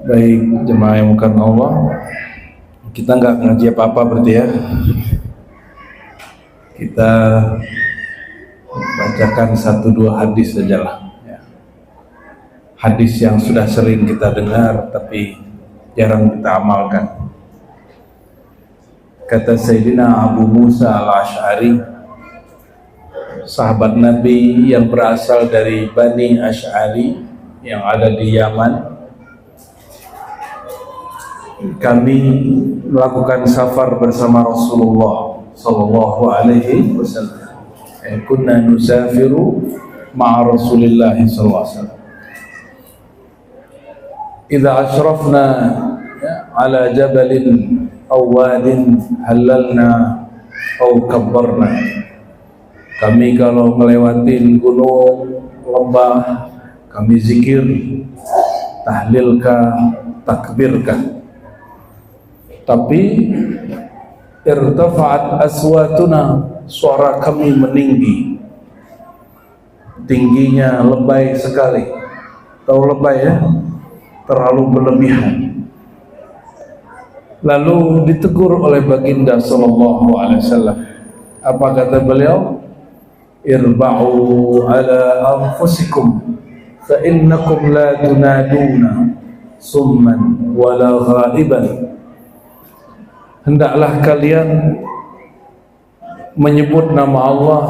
Baik, jemaah yang bukan Allah, kita nggak ngaji apa-apa berarti ya. Kita bacakan 1-2 hadis sajalah ya. Hadis yang sudah sering kita dengar tapi jarang kita amalkan. Kata Sayyidina Abu Musa al-Ash'ari, sahabat Nabi yang berasal dari Bani Ash'ari yang ada di Yaman, kami melakukan safar bersama Rasulullah sallallahu alaihi wasallam. Kunna nusafiru ma'a Rasulillah sallallahu alaihi wasallam. Idza ashrafna ala jabalin aw wadin halalna aw kabbarna. Kami kalau melewatin gunung, lembah, kami zikir, tahlilkah, takbirkah. Tapi irtafa'at aswatuna, suara kami meninggi, tingginya lebay sekali. Tahu lebay ya? Terlalu berlebihan. Lalu ditegur oleh baginda sallallahu alaihi wasallam. Apa kata beliau? Irba'u ala anfusikum fa innakum la tunaduna summan wala ghaiban. Hendaklah kalian menyebut nama Allah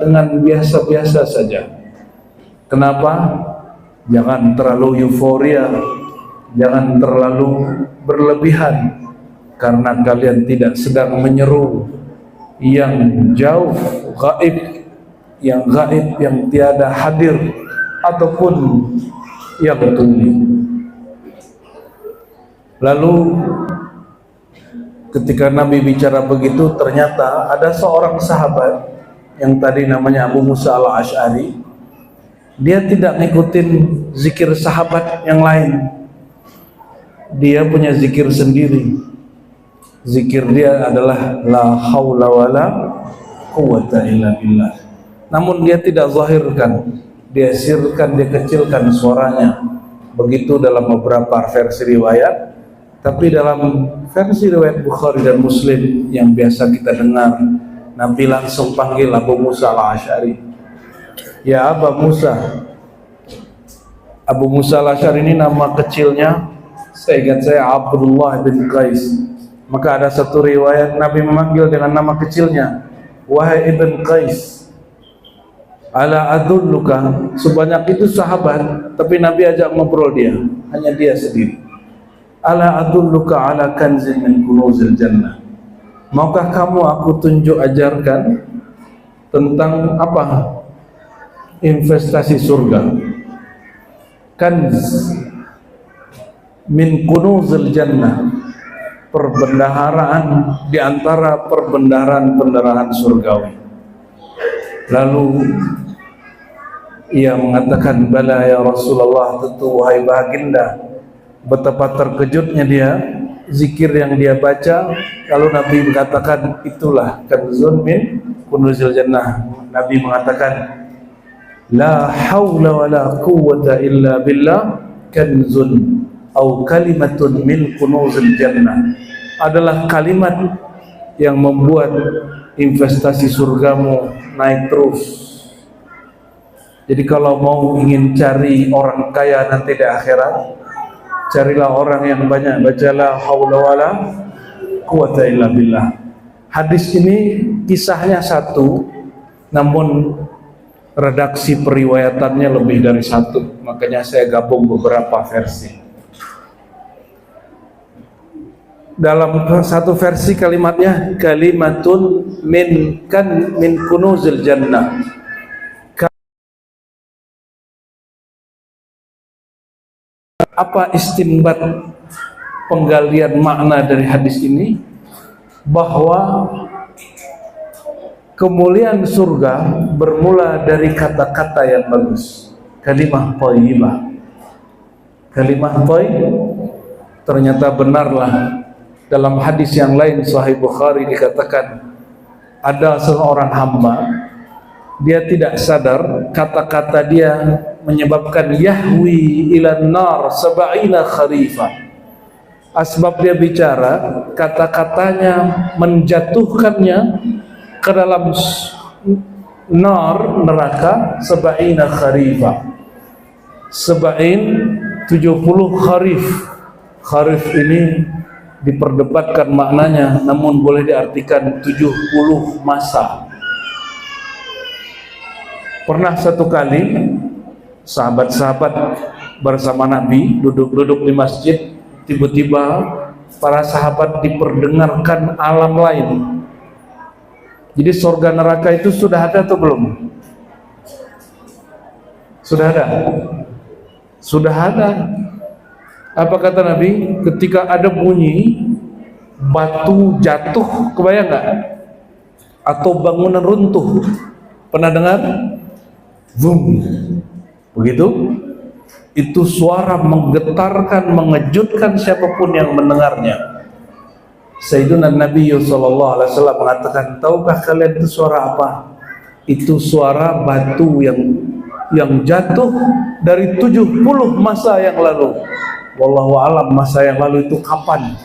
dengan biasa-biasa saja. Kenapa? Jangan terlalu euforia, jangan terlalu berlebihan, karena kalian tidak sedang menyeru yang jauh, gaib, yang tiada hadir ataupun yang tuli. Lalu ketika Nabi bicara begitu, ternyata ada seorang sahabat yang tadi namanya Abu Musa al-Ash'ari. Dia tidak ngikutin zikir sahabat yang lain. Dia punya zikir sendiri. Zikir dia adalah la haula wala quwwata illa billah. Namun dia tidak zahirkan. Dia sirkan, dia kecilkan suaranya. Begitu dalam beberapa versi riwayat. Tapi dalam versi riwayat Bukhari dan Muslim yang biasa kita dengar, Nabi langsung panggil Abu Musa al-Ash'ari. Ya Abu Musa. Abu Musa al-Ash'ari ini nama kecilnya, saya ingat saya Abdullah bin Qais. Maka ada satu riwayat Nabi memanggil dengan nama kecilnya, wahai Ibn Qais, ala adulluka. Sebanyak itu sahabat, tapi Nabi ajak ngobrol dia, hanya dia sendiri. Ala adulluka ala kanzin min kunuzil jannah. Maukah kamu aku tunjuk ajarkan tentang apa? Investasi surga. Kanz min kunuzil jannah, perbendaharaan di antara perbendaharaan surgawi. Lalu ia mengatakan, bala ya Rasulullah, tentu wahai baginda. Betapa terkejutnya dia, zikir yang dia baca. Lalu Nabi mengatakan, itulah kanzun min kunuzil jannah. Nabi mengatakan, la hawla wa la quwwata illa billah kanzun au kalimatun min kunuzil jannah, adalah kalimat yang membuat investasi surgamu naik terus. Jadi kalau mau ingin cari orang kaya nanti di akhirat, carilah orang yang banyak baca la haula wala quwwata illa billah. Hadis ini kisahnya satu, namun redaksi periwayatannya lebih dari satu. Makanya saya gabung beberapa versi. Dalam satu versi kalimatnya, kalimatun min kunuzil jannah. Apa istinbat penggalian makna dari hadis ini? Bahwa kemuliaan surga bermula dari kata-kata yang bagus, kalimah thayyibah. Kalimah thayyib ternyata benarlah. Dalam hadis yang lain Sahih Bukhari dikatakan, ada seorang hamba dia tidak sadar kata-kata dia menyebabkan yahwi ilan nar sab'ina kharifah. Asbab dia bicara, kata-katanya menjatuhkannya ke dalam nar, neraka sab'ina kharifah. Sab'in 70 kharif. Kharif ini diperdebatkan maknanya, namun boleh diartikan 70 masa. Pernah satu kali sahabat-sahabat bersama Nabi duduk-duduk di masjid, tiba-tiba para sahabat diperdengarkan alam lain. Jadi surga neraka itu sudah ada atau belum? Sudah ada? Sudah ada. Apa kata Nabi? Ketika ada bunyi batu jatuh, kebayang nggak? Atau bangunan runtuh, pernah dengar? Boom, begitu. Itu suara menggetarkan, mengejutkan siapapun yang mendengarnya. Sayyiduna Nabi sallallahu alaihi wasallam mengatakan, tahukah kalian itu suara apa? Itu suara batu yang jatuh dari 70 masa yang lalu. Wallahu alam masa yang lalu itu kapan?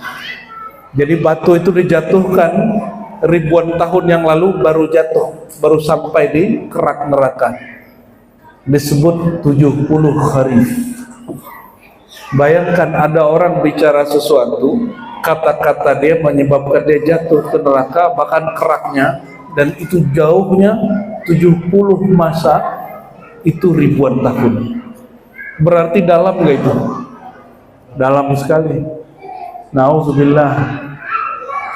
Jadi batu itu dijatuhkan ribuan tahun yang lalu, baru jatuh, baru sampai di kerak neraka. Disebut 70 kharif. Bayangkan ada orang bicara sesuatu, kata-kata dia menyebabkan dia jatuh ke neraka, bahkan keraknya, dan itu jauhnya 70 masa, itu ribuan tahun. Berarti dalam gak itu? Dalam sekali. Nauzubillah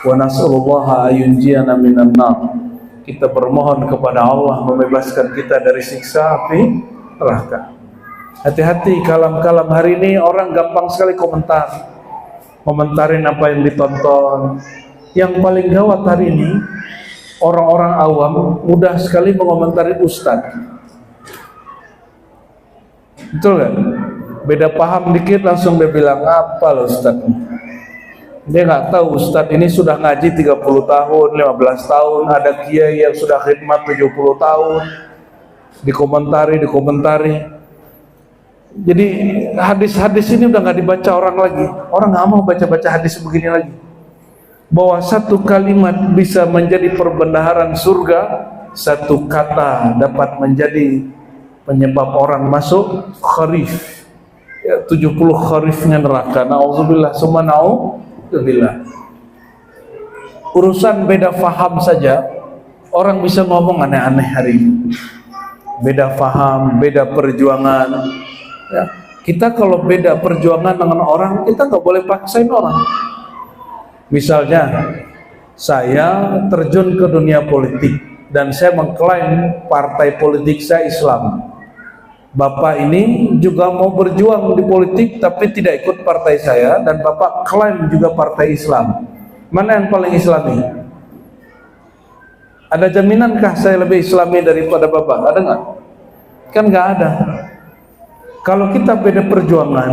wa nas'alullaha ayunjiyana minan nar. Kita bermohon kepada Allah membebaskan kita dari siksa api neraka. Hati-hati, kalam-kalam hari ini orang gampang sekali komentarin apa yang ditonton. Yang paling gawat hari ini, orang-orang awam mudah sekali mengomentari ustadz. Betul gak? Beda paham dikit langsung dia bilang, apa loh ustadz? Dia nggak tahu ustadz ini sudah ngaji 30 tahun, 15 tahun, ada kiai yang sudah khidmat 70 tahun, dikomentari. Jadi hadis-hadis ini udah nggak dibaca orang lagi. Orang nggak mau baca-baca hadis begini lagi. Bahwa satu kalimat bisa menjadi perbendaharaan surga, satu kata dapat menjadi penyebab orang masuk kharif. Ya, 70 kharifnya neraka. Nauzubillah summa na'udzubillah. Urusan beda faham saja orang bisa ngomong aneh-aneh hari ini. Beda faham, beda perjuangan. Ya, kita kalau beda perjuangan dengan orang, kita nggak boleh paksain orang. Misalnya, saya terjun ke dunia politik dan saya mengklaim partai politik saya Islam. Bapak ini juga mau berjuang di politik tapi tidak ikut partai saya, dan Bapak klaim juga partai Islam. Mana yang paling Islami? Ada jaminankah saya lebih Islami daripada Bapak? Ada nggak? Kan nggak ada. Kalau kita beda perjuangan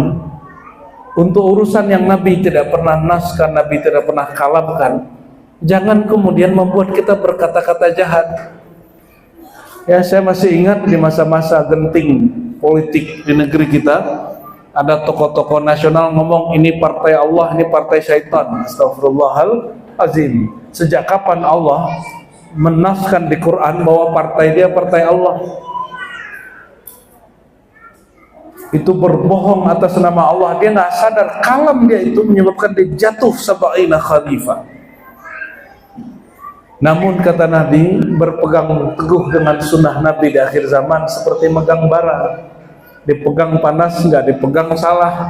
untuk urusan yang Nabi tidak pernah naskan, Nabi tidak pernah kalamkan, jangan kemudian membuat kita berkata-kata jahat. Ya, saya masih ingat di masa-masa genting politik di negeri kita, ada tokoh-tokoh nasional ngomong ini partai Allah, ini partai syaitan. Astagfirullahalazim. Sejak kapan Allah menaskan di Quran bahwa partai dia partai Allah? Itu berbohong atas nama Allah. Dia nggak sadar kalam dia itu menyebabkan dia jatuh sab'ina khalifah. Namun kata Nabi, berpegang teguh dengan sunnah Nabi di akhir zaman seperti megang bara, dipegang panas, nggak dipegang salah.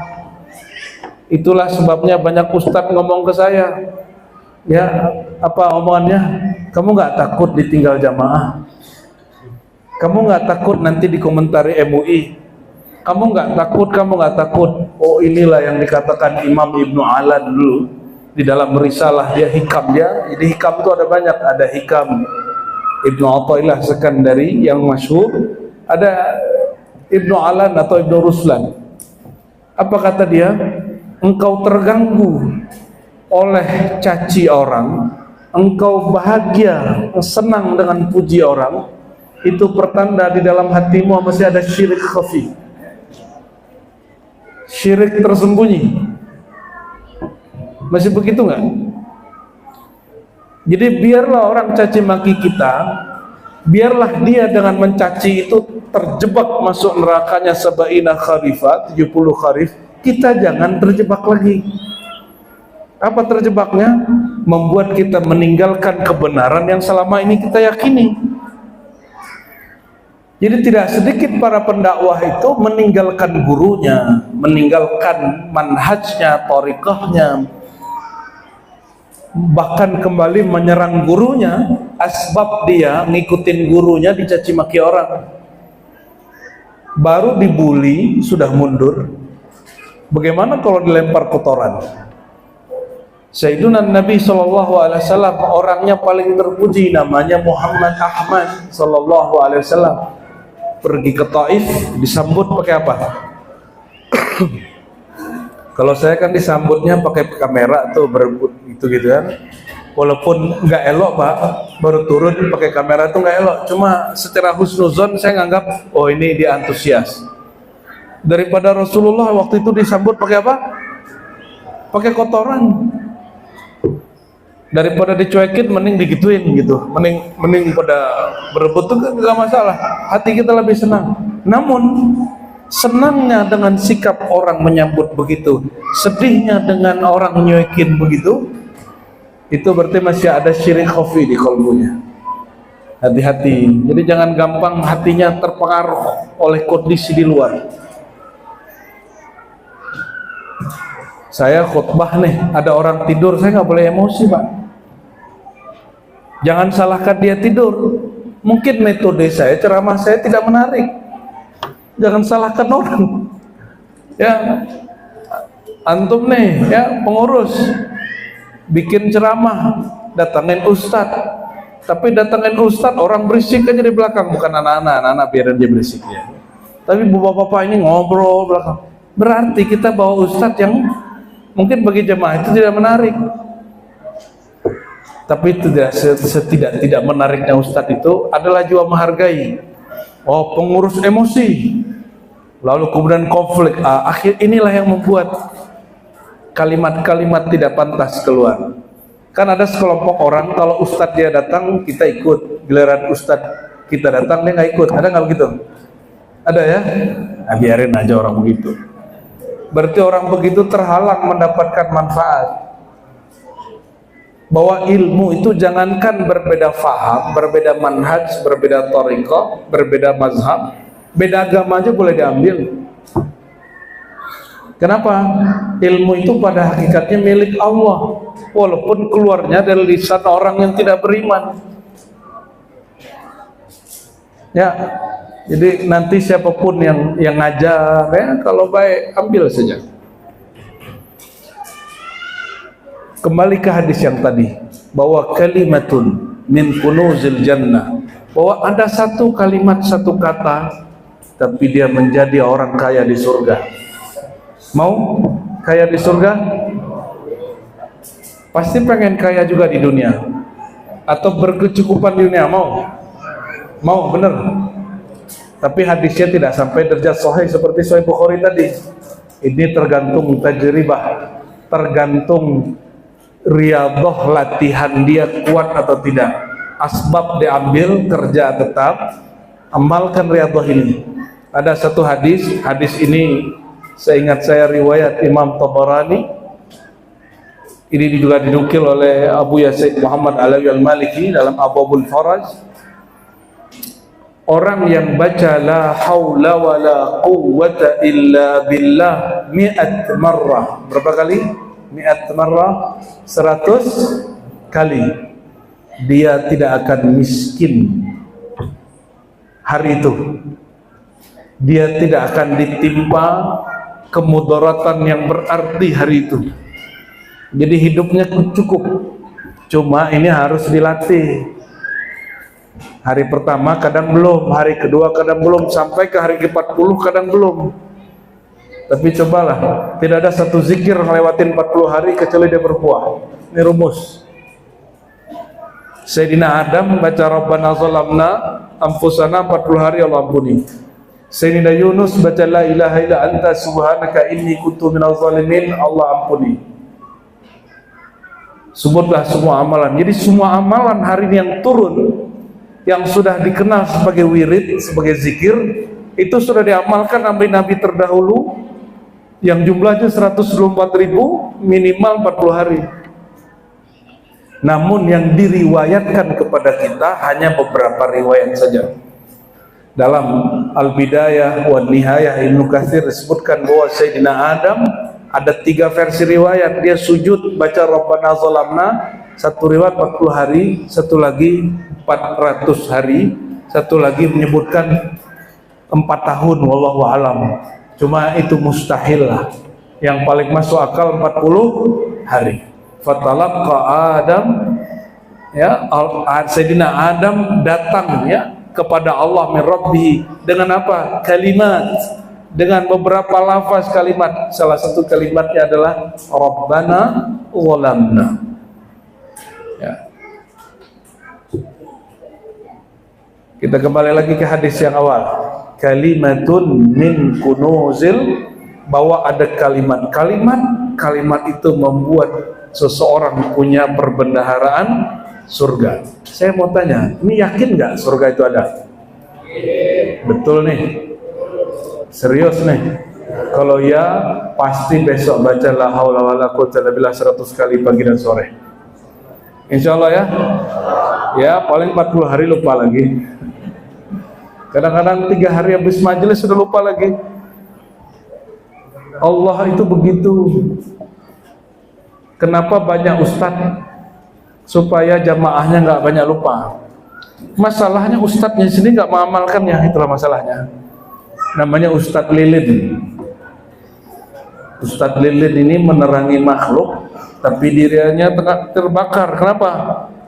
Itulah sebabnya banyak ustadz ngomong ke saya, ya apa omongannya, kamu nggak takut ditinggal jamaah, kamu nggak takut nanti dikomentari MUI, kamu nggak takut, oh inilah yang dikatakan Imam Ibnu Alan dulu di dalam risalah dia, hikam dia. Jadi hikam itu ada banyak, ada hikam Ibnu Athaillah Sekandari yang masyhur, ada Ibnu Alan atau Ibnu Ruslan. Apa kata dia? Engkau terganggu oleh caci orang, engkau bahagia, senang dengan puji orang, itu pertanda di dalam hatimu masih ada syirik khafi, syirik tersembunyi. Masih begitu nggak? Jadi biarlah orang caci maki kita, biarlah dia dengan mencaci itu terjebak masuk nerakanya sabaina kharifah, 70 kharif. Kita jangan terjebak lagi. Apa terjebaknya? Membuat kita meninggalkan kebenaran yang selama ini kita yakini. Jadi tidak sedikit para pendakwah itu meninggalkan gurunya, meninggalkan manhajnya, thariqahnya, bahkan kembali menyerang gurunya, asbab dia ngikutin gurunya dicaci maki orang. Baru dibully sudah mundur. Bagaimana kalau dilempar kotoran? Sayyiduna Nabi SAW orangnya paling terpuji, namanya Muhammad Ahmad SAW. Pergi ke Taif disambut pakai apa? Kalau saya kan disambutnya pakai kamera tuh, berebut gitu kan. Walaupun nggak elok Pak, baru turun pakai kamera tuh nggak elok. Cuma secara husnuzon saya nganggap, oh ini dia antusias. Daripada Rasulullah waktu itu disambut pakai apa? Pakai kotoran. Daripada dicuekin mending digituin gitu, mending pada berebut tuh nggak masalah, hati kita lebih senang. Namun senangnya dengan sikap orang menyambut begitu, sedihnya dengan orang nyuekin begitu, itu berarti masih ada syirik khafi di qalbunya. Hati-hati, jadi jangan gampang hatinya terpengaruh oleh kondisi di luar. Saya khutbah nih, ada orang tidur, saya nggak boleh emosi Pak. Jangan salahkan dia tidur. Mungkin metode saya, ceramah saya tidak menarik. Jangan salahkan orang. Ya, antum nih, ya pengurus, bikin ceramah, datangin ustadz. Tapi datangin ustadz, orang berisik aja di belakang, bukan anak-anak biarin dia berisik ya. Tapi bapak-bapak ini ngobrol belakang. Berarti kita bawa ustadz yang mungkin bagi jemaah itu tidak menarik. Tapi tidak menariknya ustadz itu adalah juga menghargai. Oh, pengurus emosi, lalu kemudian konflik. Akhir inilah yang membuat kalimat-kalimat tidak pantas keluar. Kan ada sekelompok orang kalau ustadz dia datang kita ikut, giliran ustadz kita datang dia nggak ikut. Ada nggak begitu? Ada ya? Nah, biarin aja orang begitu. Berarti orang begitu terhalang mendapatkan manfaat. Bahwa ilmu itu jangankan berbeda faham, berbeda manhaj, berbeda thariqah, berbeda mazhab, beda agama aja boleh diambil. Kenapa? Ilmu itu pada hakikatnya milik Allah, walaupun keluarnya dari lisan orang yang tidak beriman. Ya, jadi nanti siapapun yang ngajar, ya kalau baik ambil saja. Kembali ke hadis yang tadi, bahwa kalimatun min kunuzil jannah, bahwa ada satu kalimat, satu kata, tapi dia menjadi orang kaya di surga. Mau kaya di surga? Pasti pengen kaya juga di dunia, atau berkecukupan di dunia. Mau bener. Tapi hadisnya tidak sampai derajat sahih seperti Sahih Bukhari tadi. Ini tergantung tajribah, tergantung riyadhah, latihan dia kuat atau tidak. Asbab diambil, kerja tetap, amalkan riyadhah ini. Ada satu hadis ini seingat saya riwayat Imam Tabarani. Ini juga dinukil oleh Abu Yazid Muhammad Alawi Al-Maliki dalam Abwabul Faraj. Orang yang baca la haula wa la quwwata illa billah 100 marrah. Berapa kali? 100 marrah, 100 kali. Dia tidak akan miskin hari itu. Dia tidak akan ditimpa kemudaratan yang berarti hari itu. Jadi hidupnya cukup. Cuma ini harus dilatih. Hari pertama kadang belum, hari kedua kadang belum, sampai ke hari ke-40 kadang belum. Tapi cobalah, tidak ada satu zikir ngelewatin 40 hari kecuali dia berbuah. Ini rumus. Sayyidina Adam baca Rabbana zalamna anfusana 40 hari Allah ampuni. Sayyidina Yunus baca la ilaha illa anta subhanaka inni kuntu minaz zalimin, Allah ampuni. Sebutlah semua amalan. Jadi semua amalan hari ini yang turun, yang sudah dikenal sebagai wirid, sebagai zikir, itu sudah diamalkan nabi-nabi terdahulu yang jumlahnya 124.000, minimal 40 hari. Namun yang diriwayatkan kepada kita hanya beberapa riwayat saja. Dalam Al-Bidayah wa Nihayah Ibnu Katsir disebutkan bahwa Sayyidina Adam ada 3 versi riwayat. Dia sujud baca Rabbana zalamna, satu riwayat 40 hari, satu lagi 400 hari, satu lagi menyebutkan 4 tahun, wallahu alam. Cuma itu mustahil lah. Yang paling masuk akal 40 hari. Fatalaqa Adam, ya, Sayyidina Adam datang ya kepada Allah min Rabbih dengan apa? Kalimat, dengan beberapa lafaz kalimat. Salah satu kalimatnya adalah Rabbana zalamna. Ya. Kita kembali lagi ke hadis yang awal. Kalimatun min kunuzil, bahwa ada kalimat itu membuat seseorang punya perbendaharaan surga. Saya mau tanya, ini yakin nggak surga itu ada? Betul nih, serius nih. Kalau ya, pasti besok baca la haula wala quwwata illa billah 100 kali pagi dan sore. Insya Allah ya. Ya paling 40 hari lupa lagi. Kadang-kadang 3 hari habis majelis sudah lupa lagi. Allah itu begitu. Kenapa banyak ustadz? Supaya jamaahnya nggak banyak lupa. Masalahnya ustadznya sendiri nggak mengamalkannya, itulah masalahnya. Namanya Ustadz Lilin. Ustadz Lilin ini menerangi makhluk, tapi dirinya terbakar. Kenapa?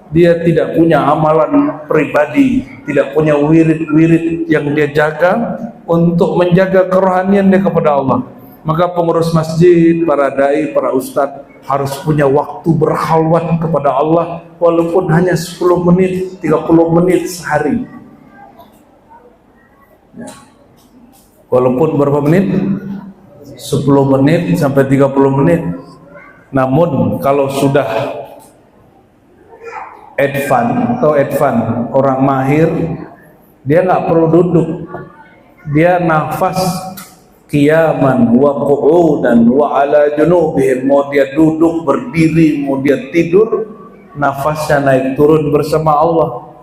Dia tidak punya amalan pribadi, tidak punya wirid-wirid yang dia jaga untuk menjaga kerohanian dia kepada Allah. Maka pengurus masjid, para dai, para ustadz harus punya waktu berhalwat kepada Allah, walaupun hanya 10 menit, 30 menit sehari. Ya. Walaupun berapa menit? 10 menit sampai 30 menit. Namun kalau sudah advance, orang mahir, dia nggak perlu duduk, dia nafas qiyaman wa qu'udan wa ala junubihim, mau dia duduk, berdiri, mau dia tidur, nafasnya naik turun bersama Allah.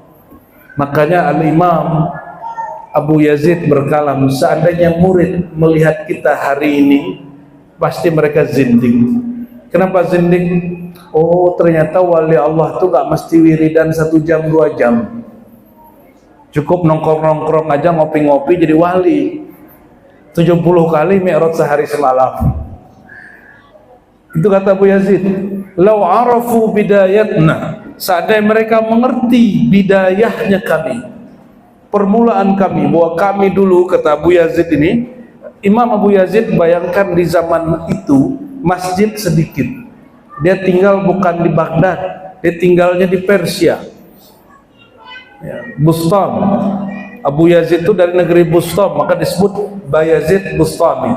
Makanya Al-Imam Abu Yazid berkalam, seandainya murid melihat kita hari ini, pasti mereka zindik. Kenapa zindik? Oh, ternyata wali Allah tuh gak mesti wiridan 1 jam 2 jam, cukup nongkrong-nongkrong aja, ngopi-ngopi jadi wali. 70 kali mi'raj sehari semalam. Itu kata Abu Yazid, lau arafu bidayatna, seandainya mereka mengerti bidayahnya kami, permulaan kami, bahwa kami dulu, kata Abu Yazid ini, Imam Abu Yazid, bayangkan di zaman itu masjid sedikit. Dia tinggal bukan di Baghdad, dia tinggalnya di Persia, ya, Bustam. Abu Yazid itu dari negeri Bustam, maka disebut Bayazid Bustami.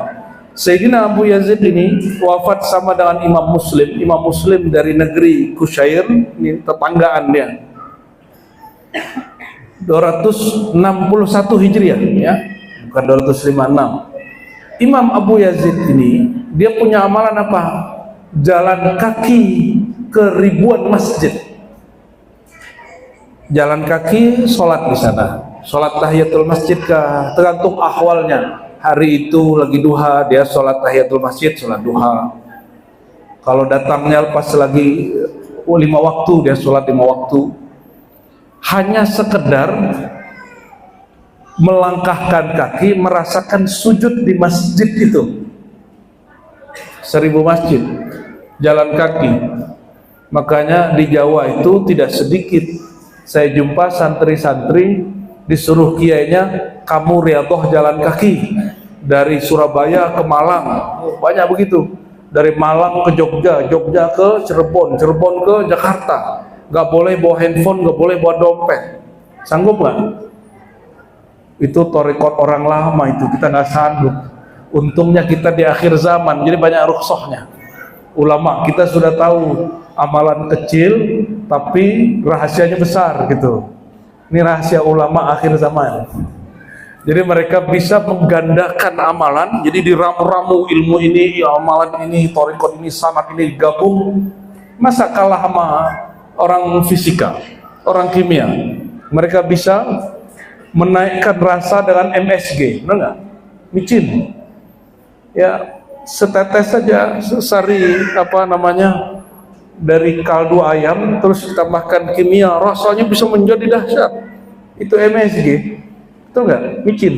Sayyidina Abu Yazid ini wafat sama dengan Imam Muslim. Imam Muslim dari negeri Kusyair, ini tetanggaan dia. 261 Hijriah, ya, bukan 256. Imam Abu Yazid ini, dia punya amalan apa? Jalan kaki ke ribuan masjid. Jalan kaki, sholat di sana. Sholat tahiyatul masjid kah? Tergantung ahwalnya. Hari itu lagi duha, dia sholat tahiyatul masjid, sholat duha. Kalau datangnya pas lagi 5 waktu, dia sholat 5 waktu. Hanya sekedar melangkahkan kaki, merasakan sujud di masjid itu. 1000 masjid, jalan kaki. Makanya di Jawa itu tidak sedikit saya jumpa santri-santri disuruh kiainya, kamu riyadhah jalan kaki dari Surabaya ke Malang. Banyak begitu. Dari Malang ke Jogja, Jogja ke Cirebon, Cirebon ke Jakarta. Gak boleh bawa handphone, gak boleh bawa dompet. Sanggup gak? Itu tarekat orang lama itu, kita nggak sanggup. Untungnya kita di akhir zaman, jadi banyak rukhsahnya. Ulama kita sudah tahu amalan kecil tapi rahasianya besar gitu. Ini rahasia ulama akhir zaman. Jadi mereka bisa menggandakan amalan, jadi diramu-ramu ilmu ini, ya amalan ini, tarekat ini, sanad ini gabung. Masa kalah sama orang fisika, orang kimia? Mereka bisa menaikkan rasa dengan MSG, benar nggak? Micin. Ya, setetes saja sari dari kaldu ayam terus ditambahkan kimia, rasanya bisa menjadi dahsyat. Itu MSG. Betul nggak? Micin.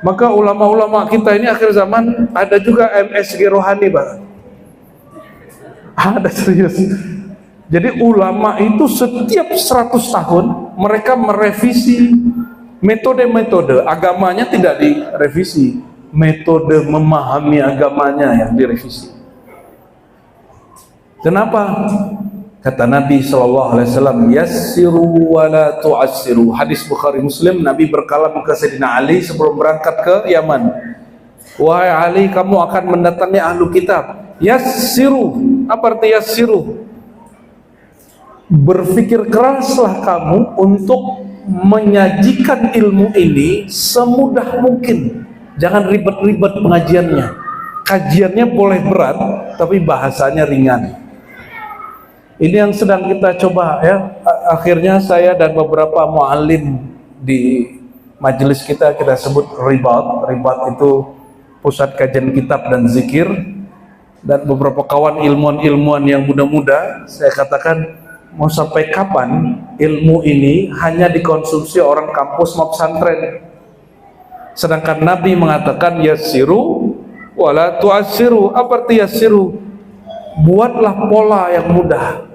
Maka ulama-ulama kita ini akhir zaman ada juga MSG rohani, Pak. Ada, serius. Jadi ulama itu setiap 100 tahun mereka merevisi metode-metode agamanya, tidak direvisi, metode memahami agamanya yang direvisi. Kenapa? Kata Nabi SAW, yassiru wa la tu'assiru. Hadis Bukhari Muslim, Nabi berkalam ke Sayyidina Ali sebelum berangkat ke Yaman. Wahai Ali, kamu akan mendatangi ahlu kitab. Yassiru. Apa arti yassiru? Berpikir keraslah kamu untuk menyajikan ilmu ini semudah mungkin. Jangan ribet-ribet pengajiannya. Kajiannya boleh berat, tapi bahasanya ringan. Ini yang sedang kita coba ya. Akhirnya saya dan beberapa muallim di majelis kita sebut ribat. Ribat itu pusat kajian kitab dan zikir. Dan beberapa kawan ilmuwan-ilmuwan yang muda-muda, saya katakan, mau sampai kapan ilmu ini hanya dikonsumsi orang kampus maupun pesantren? Sedangkan Nabi mengatakan yassiru wala tu'assiru. Apa arti yassiru? Buatlah pola yang mudah.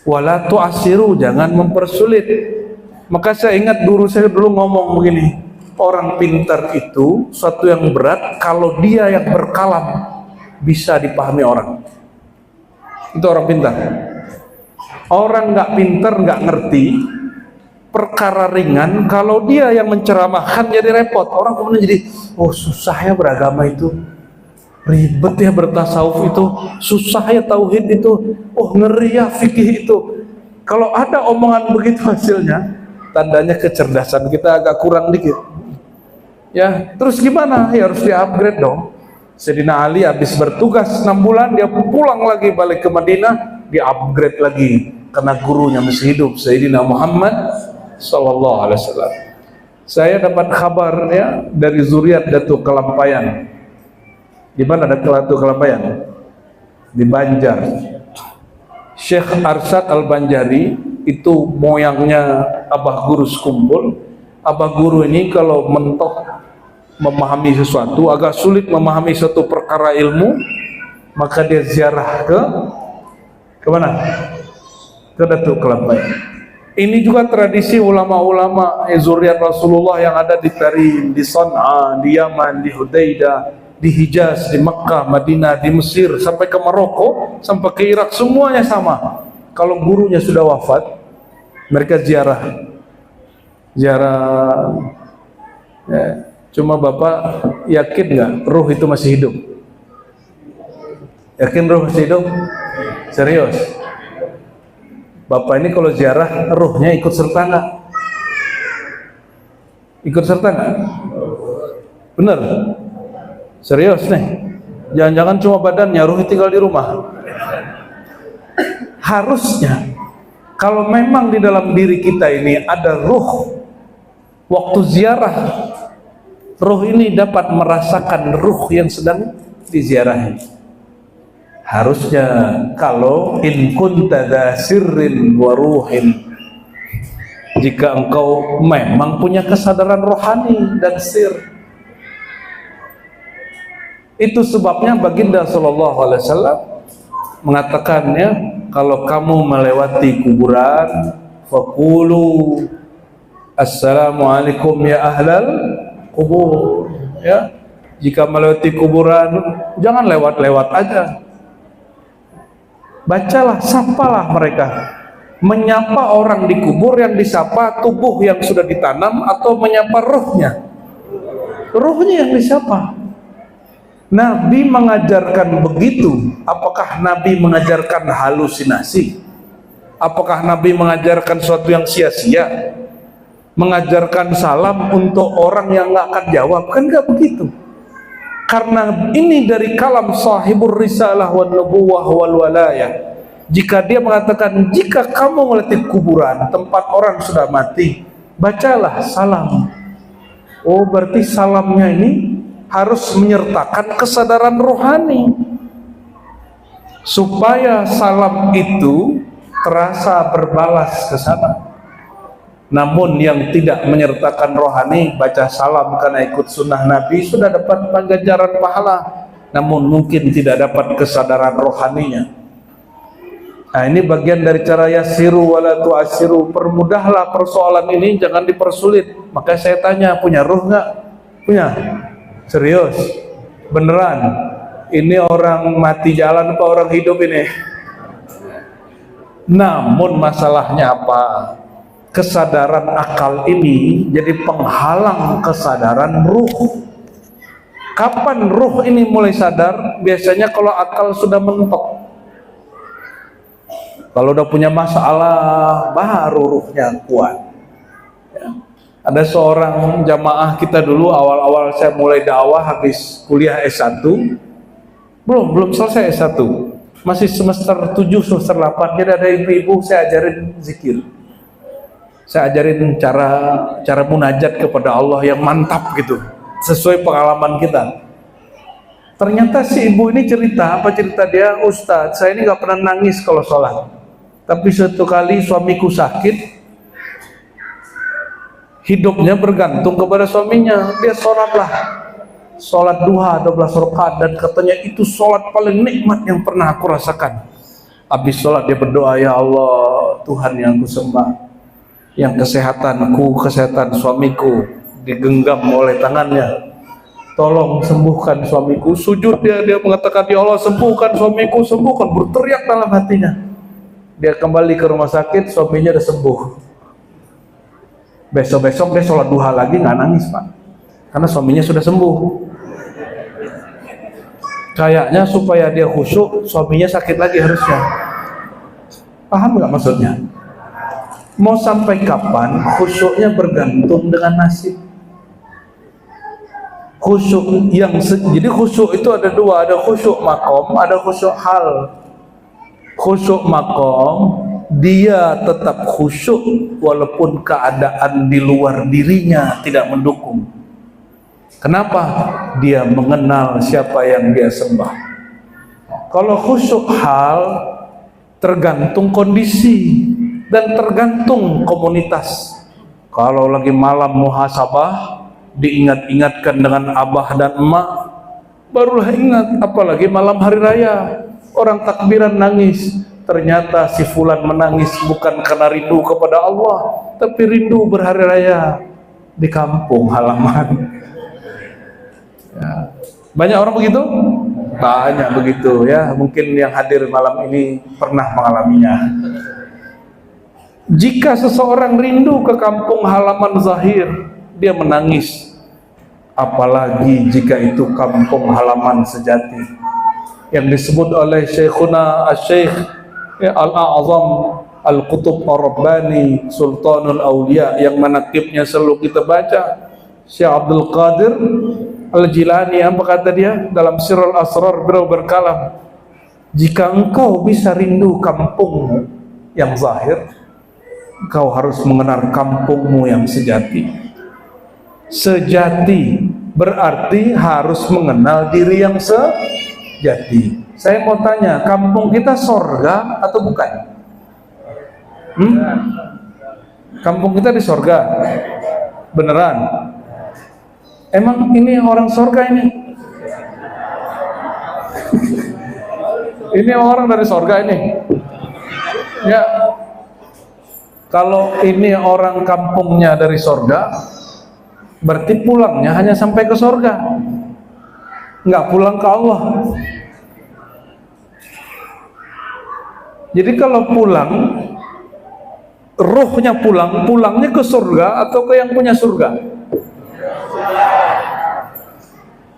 Wala tu'assiru, jangan mempersulit. Maka saya ingat saya dulu ngomong begini, orang pintar itu suatu yang berat kalau dia yang berkalam bisa dipahami orang. Itu orang pintar. Orang nggak pintar, nggak ngerti perkara ringan, kalau dia yang menceramahkan jadi repot. Orang kemudian jadi, oh susah ya beragama itu, ribet ya bertasawuf itu, susah ya tauhid itu, oh ngeri ya fikih itu. Kalau ada omongan begitu hasilnya, tandanya kecerdasan kita agak kurang dikit. Ya, terus gimana? Ya harus di-upgrade dong. Sayyidina Ali habis bertugas 6 bulan, dia pulang lagi balik ke Madinah, di-upgrade lagi karena gurunya masih hidup, Sayyidina Muhammad sallallahu alaihi wasallam. Saya dapat kabar ya dari zuriat Datuk Kelampayan. Di mana Datuk Kelampayan? Di Banjar. Syekh Arsyad Al-Banjari itu moyangnya Abah Guru Sekumpul. Abah Guru ini kalau mentok memahami sesuatu, agak sulit memahami suatu perkara ilmu, maka dia ziarah ke mana? Ke Datuk Kelampayan. Ini juga tradisi ulama-ulama zuriat Rasulullah yang ada di Tarim, di Sana'a, di Yaman, di Hudaidah, di Hijaz, di Makkah, Madinah, di Mesir, sampai ke Maroko, sampai ke Irak, semuanya sama. Kalau gurunya sudah wafat, mereka ziarah. Ya. Cuma Bapak yakin nggak ruh itu masih hidup? Yakin ruh masih hidup? Serius? Bapak ini kalau ziarah, ruhnya ikut serta nggak? Ikut serta nggak? Bener? Serius nih? Jangan-jangan cuma badannya, ruh tinggal di rumah. Harusnya, kalau memang di dalam diri kita ini ada ruh, waktu ziarah, ruh ini dapat merasakan ruh yang sedang diziarahi. Harusnya kalau in kunta dza sirrin wa ruhin, jika engkau memang punya kesadaran rohani dan sir. Itu sebabnya baginda sallallahu alaihi wasallam mengatakannya, kalau kamu melewati kuburan, faqulu assalamualaikum ya ahlal kubur. Ya, jika melewati kuburan jangan lewat-lewat aja. Bacalah, sapalah mereka. Menyapa orang di kubur, yang disapa tubuh yang sudah ditanam, atau menyapa rohnya? Rohnya yang disapa. Nabi mengajarkan begitu. Apakah Nabi mengajarkan halusinasi? Apakah Nabi mengajarkan sesuatu yang sia-sia? Mengajarkan salam untuk orang yang nggak akan jawab? Kan nggak begitu. Karena ini dari kalam sahibur risalah wan nubuwah wal walayah. Jika dia mengatakan, jika kamu melewati kuburan, tempat orang sudah mati, bacalah salam. Oh, berarti salamnya ini harus menyertakan kesadaran rohani, supaya salam itu terasa berbalas ke sana. Namun yang tidak menyertakan rohani, baca salam karena ikut sunnah Nabi, sudah dapat ganjaran pahala, namun mungkin tidak dapat kesadaran rohaninya. Nah, ini bagian dari cara yasiru wala tu'asiru. Permudahlah persoalan ini, jangan dipersulit. Maka saya tanya, punya ruh nggak? Punya? Serius? Beneran? Ini orang mati jalan apa orang hidup ini? Namun masalahnya apa? Kesadaran akal ini jadi penghalang kesadaran ruh. Kapan ruh ini mulai sadar? Biasanya kalau akal sudah mentok. Kalau udah punya masalah, baru ruhnya kuat. Ya. Ada seorang jamaah kita dulu, awal-awal saya mulai dakwah habis kuliah S1, belum selesai S1, masih semester 7, semester 8. Jadi ada ibu-ibu, saya ajarin zikir, saya ajarin cara munajat kepada Allah yang mantap gitu, sesuai pengalaman kita. Ternyata si ibu ini cerita dia, Ustadz, saya ini nggak pernah nangis kalau sholat, tapi suatu kali suamiku sakit, hidupnya bergantung kepada suaminya. Dia sholat duha 12 rakaat, dan katanya itu sholat paling nikmat yang pernah aku rasakan. Habis sholat dia berdoa, ya Allah, Tuhan yang aku sembah, yang kesehatan suamiku digenggam oleh tangannya, tolong sembuhkan suamiku. Sujud dia mengatakan, ya Allah, sembuhkan suamiku, sembuhkan, berteriak dalam hatinya. Dia kembali ke rumah sakit, suaminya udah sembuh. Besok-besok dia sholat duha lagi, nggak nangis Pak, karena suaminya sudah sembuh. Kayaknya supaya dia khusyuk, suaminya sakit lagi harusnya. Paham nggak maksudnya? Mau sampai kapan khusyuknya bergantung dengan nasib? Khusyuk jadi khusyuk itu ada dua, ada khusyuk makom, ada khusyuk hal. Khusyuk makom, dia tetap khusyuk walaupun keadaan di luar dirinya tidak mendukung. Kenapa? Dia mengenal siapa yang dia sembah. Kalau khusyuk hal, tergantung kondisi dan tergantung komunitas. Kalau lagi malam muhasabah, diingat-ingatkan dengan abah dan emak, barulah ingat. Apalagi malam hari raya, orang takbiran nangis, ternyata si fulan menangis bukan karena rindu kepada Allah, tapi rindu berhari raya di kampung halaman. Ya. Banyak orang begitu? Banyak begitu ya. Mungkin yang hadir malam ini pernah mengalaminya. Jika seseorang rindu ke kampung halaman zahir, dia menangis. Apalagi jika itu kampung halaman sejati, yang disebut oleh Syekhuna Asy-Syaikh Al-A'zam Al-Qutub Ar-Rabbani Sultanul Aulia, yang manaqibnya selalu kita baca, Syekh Abdul Qadir Al-Jilani. Apa kata dia dalam Sirrul Asrar? Beliau berkalam, jika engkau bisa rindu kampung yang zahir, engkau harus mengenal kampungmu yang sejati. Sejati berarti harus mengenal diri yang sejati. Saya mau tanya, kampung kita sorga atau bukan? Kampung kita di sorga? Beneran? Emang ini orang sorga ini? Ini orang dari sorga ini? Ya. Kalau ini orang kampungnya dari sorga, berarti pulangnya hanya sampai ke sorga, nggak pulang ke Allah. Jadi kalau pulang Rohnya pulang, pulangnya ke surga atau ke yang punya surga?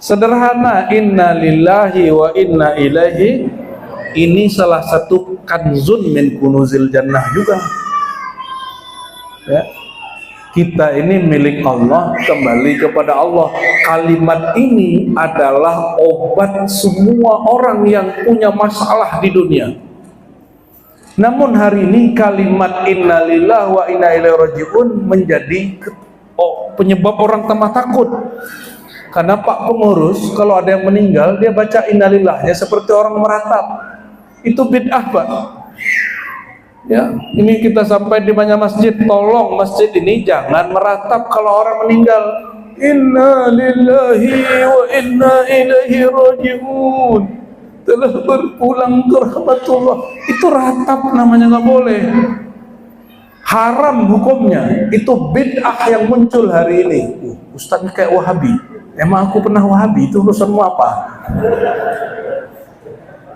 Sederhana, inna lillahi wa inna ilaihi, ini salah satu kanzun min kunuzil jannah juga. Ya. Kita ini milik Allah, kembali kepada Allah. Kalimat ini adalah obat semua orang yang punya masalah di dunia. Namun hari ini kalimat innalillahi wa inna ilaihi rajiun menjadi penyebab orang tambah takut. Karena Pak Pengurus kalau ada yang meninggal dia baca innalillahnya seperti orang meratap. Itu bid'ah, Pak. Ya, ini kita sampai di banyak masjid, tolong masjid ini jangan meratap kalau orang meninggal. Inna lillahi wa inna ilaihi raji'un, telah berpulang ke rahmatullah. Itu ratap namanya, nggak boleh. Haram hukumnya. Itu bid'ah yang muncul hari ini. Ustaznya kayak Wahabi. Emang aku pernah Wahabi? Itu urusanmu apa?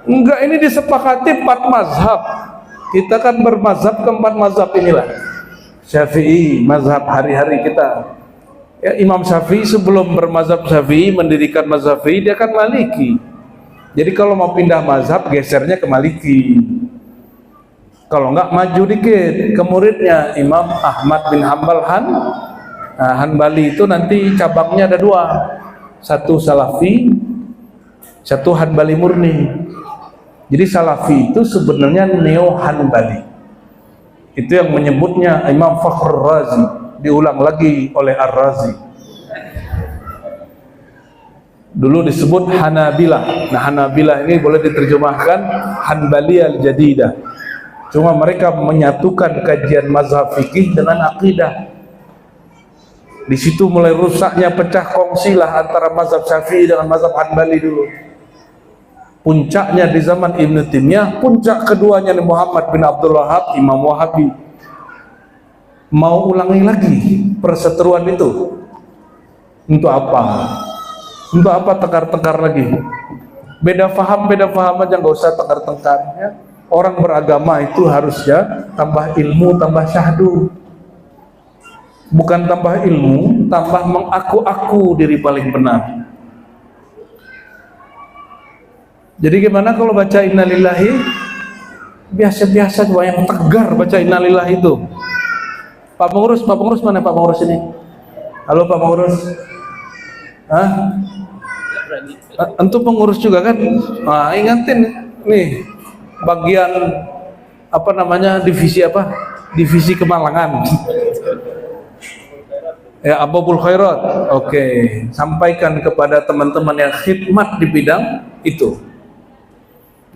Enggak, ini disepakati 4 mazhab. Kita kan bermazhab ke 4 mazhab inilah. Syafi'i, mazhab hari-hari kita. Ya, Imam Syafi'i sebelum bermazhab Syafi'i, mendirikan mazhab Syafi'i, dia kan Maliki. Jadi kalau mau pindah mazhab, gesernya ke Maliki. Kalau enggak, maju dikit ke muridnya Imam Ahmad bin Hanbal Hanbali. Itu nanti cabangnya ada 2. Satu Salafi, satu Hanbali murni. Jadi Salafi itu sebenarnya neo-Hanbali. Itu yang menyebutnya Imam Fakhr Razi, diulang lagi oleh Ar-Razi. Dulu disebut Hanabilah. Nah, Hanabilah ini boleh diterjemahkan Hanbali al-Jadidah. Cuma mereka menyatukan kajian mazhab fikih dengan akidah. Di situ mulai rusaknya, pecah kongsilah antara mazhab Syafi'i dengan mazhab Hanbali dulu. Puncaknya di zaman Ibnu Taimiyah, puncak keduanya di Muhammad bin Abdul Wahab, Imam Wahabi. Mau ulangi lagi perseteruan itu? Untuk apa? Untuk apa tekar-tekar lagi? Beda faham aja, nggak usah tekar-tekar. Ya. Orang beragama itu harusnya tambah ilmu, tambah syahdu. Bukan tambah ilmu, tambah mengaku-aku diri paling benar. Jadi gimana kalau baca innalillahi? Biasa-biasa coba, yang tegar baca innalillahi itu. Pak Pengurus mana Pak Pengurus ini? Halo Pak Pengurus. Hah? Antum pengurus juga kan? Nah, ingatin nih bagian apa namanya, divisi apa? Divisi Kemalangan. Ya, Ababul Khairat. Oke, sampaikan kepada teman-teman yang khidmat di bidang itu.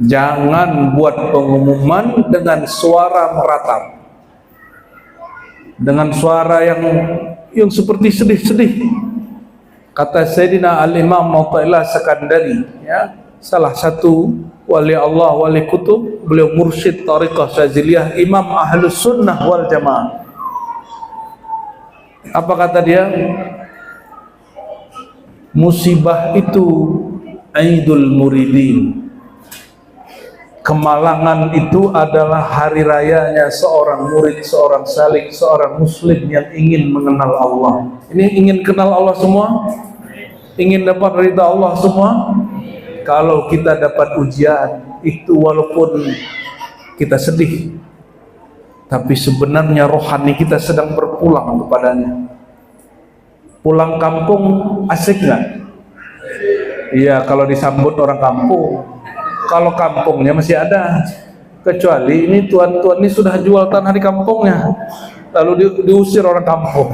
Jangan buat pengumuman dengan suara meratap, dengan suara yang seperti sedih-sedih. Kata Sayyidina Al-Imam Mu'ta'ilah Sekandari, ya, salah satu wali Allah, wali kutub, beliau mursyid Tariqah Syaziliyah, Imam Ahlus Sunnah wal Jamaah. Apa kata dia? Musibah itu Aidul Muridin. Kemalangan itu adalah hari rayanya seorang murid, seorang salik, seorang muslim yang ingin mengenal Allah. Ini ingin kenal Allah semua? Ingin dapat ridha Allah semua? Kalau kita dapat ujian itu, walaupun kita sedih, tapi sebenarnya rohani kita sedang berpulang kepadanya. Pulang kampung asik nggak? Iya, kalau disambut orang kampung. Kalau kampungnya masih ada, kecuali ini tuan-tuan ini sudah jual tanah di kampungnya, lalu diusir orang kampung.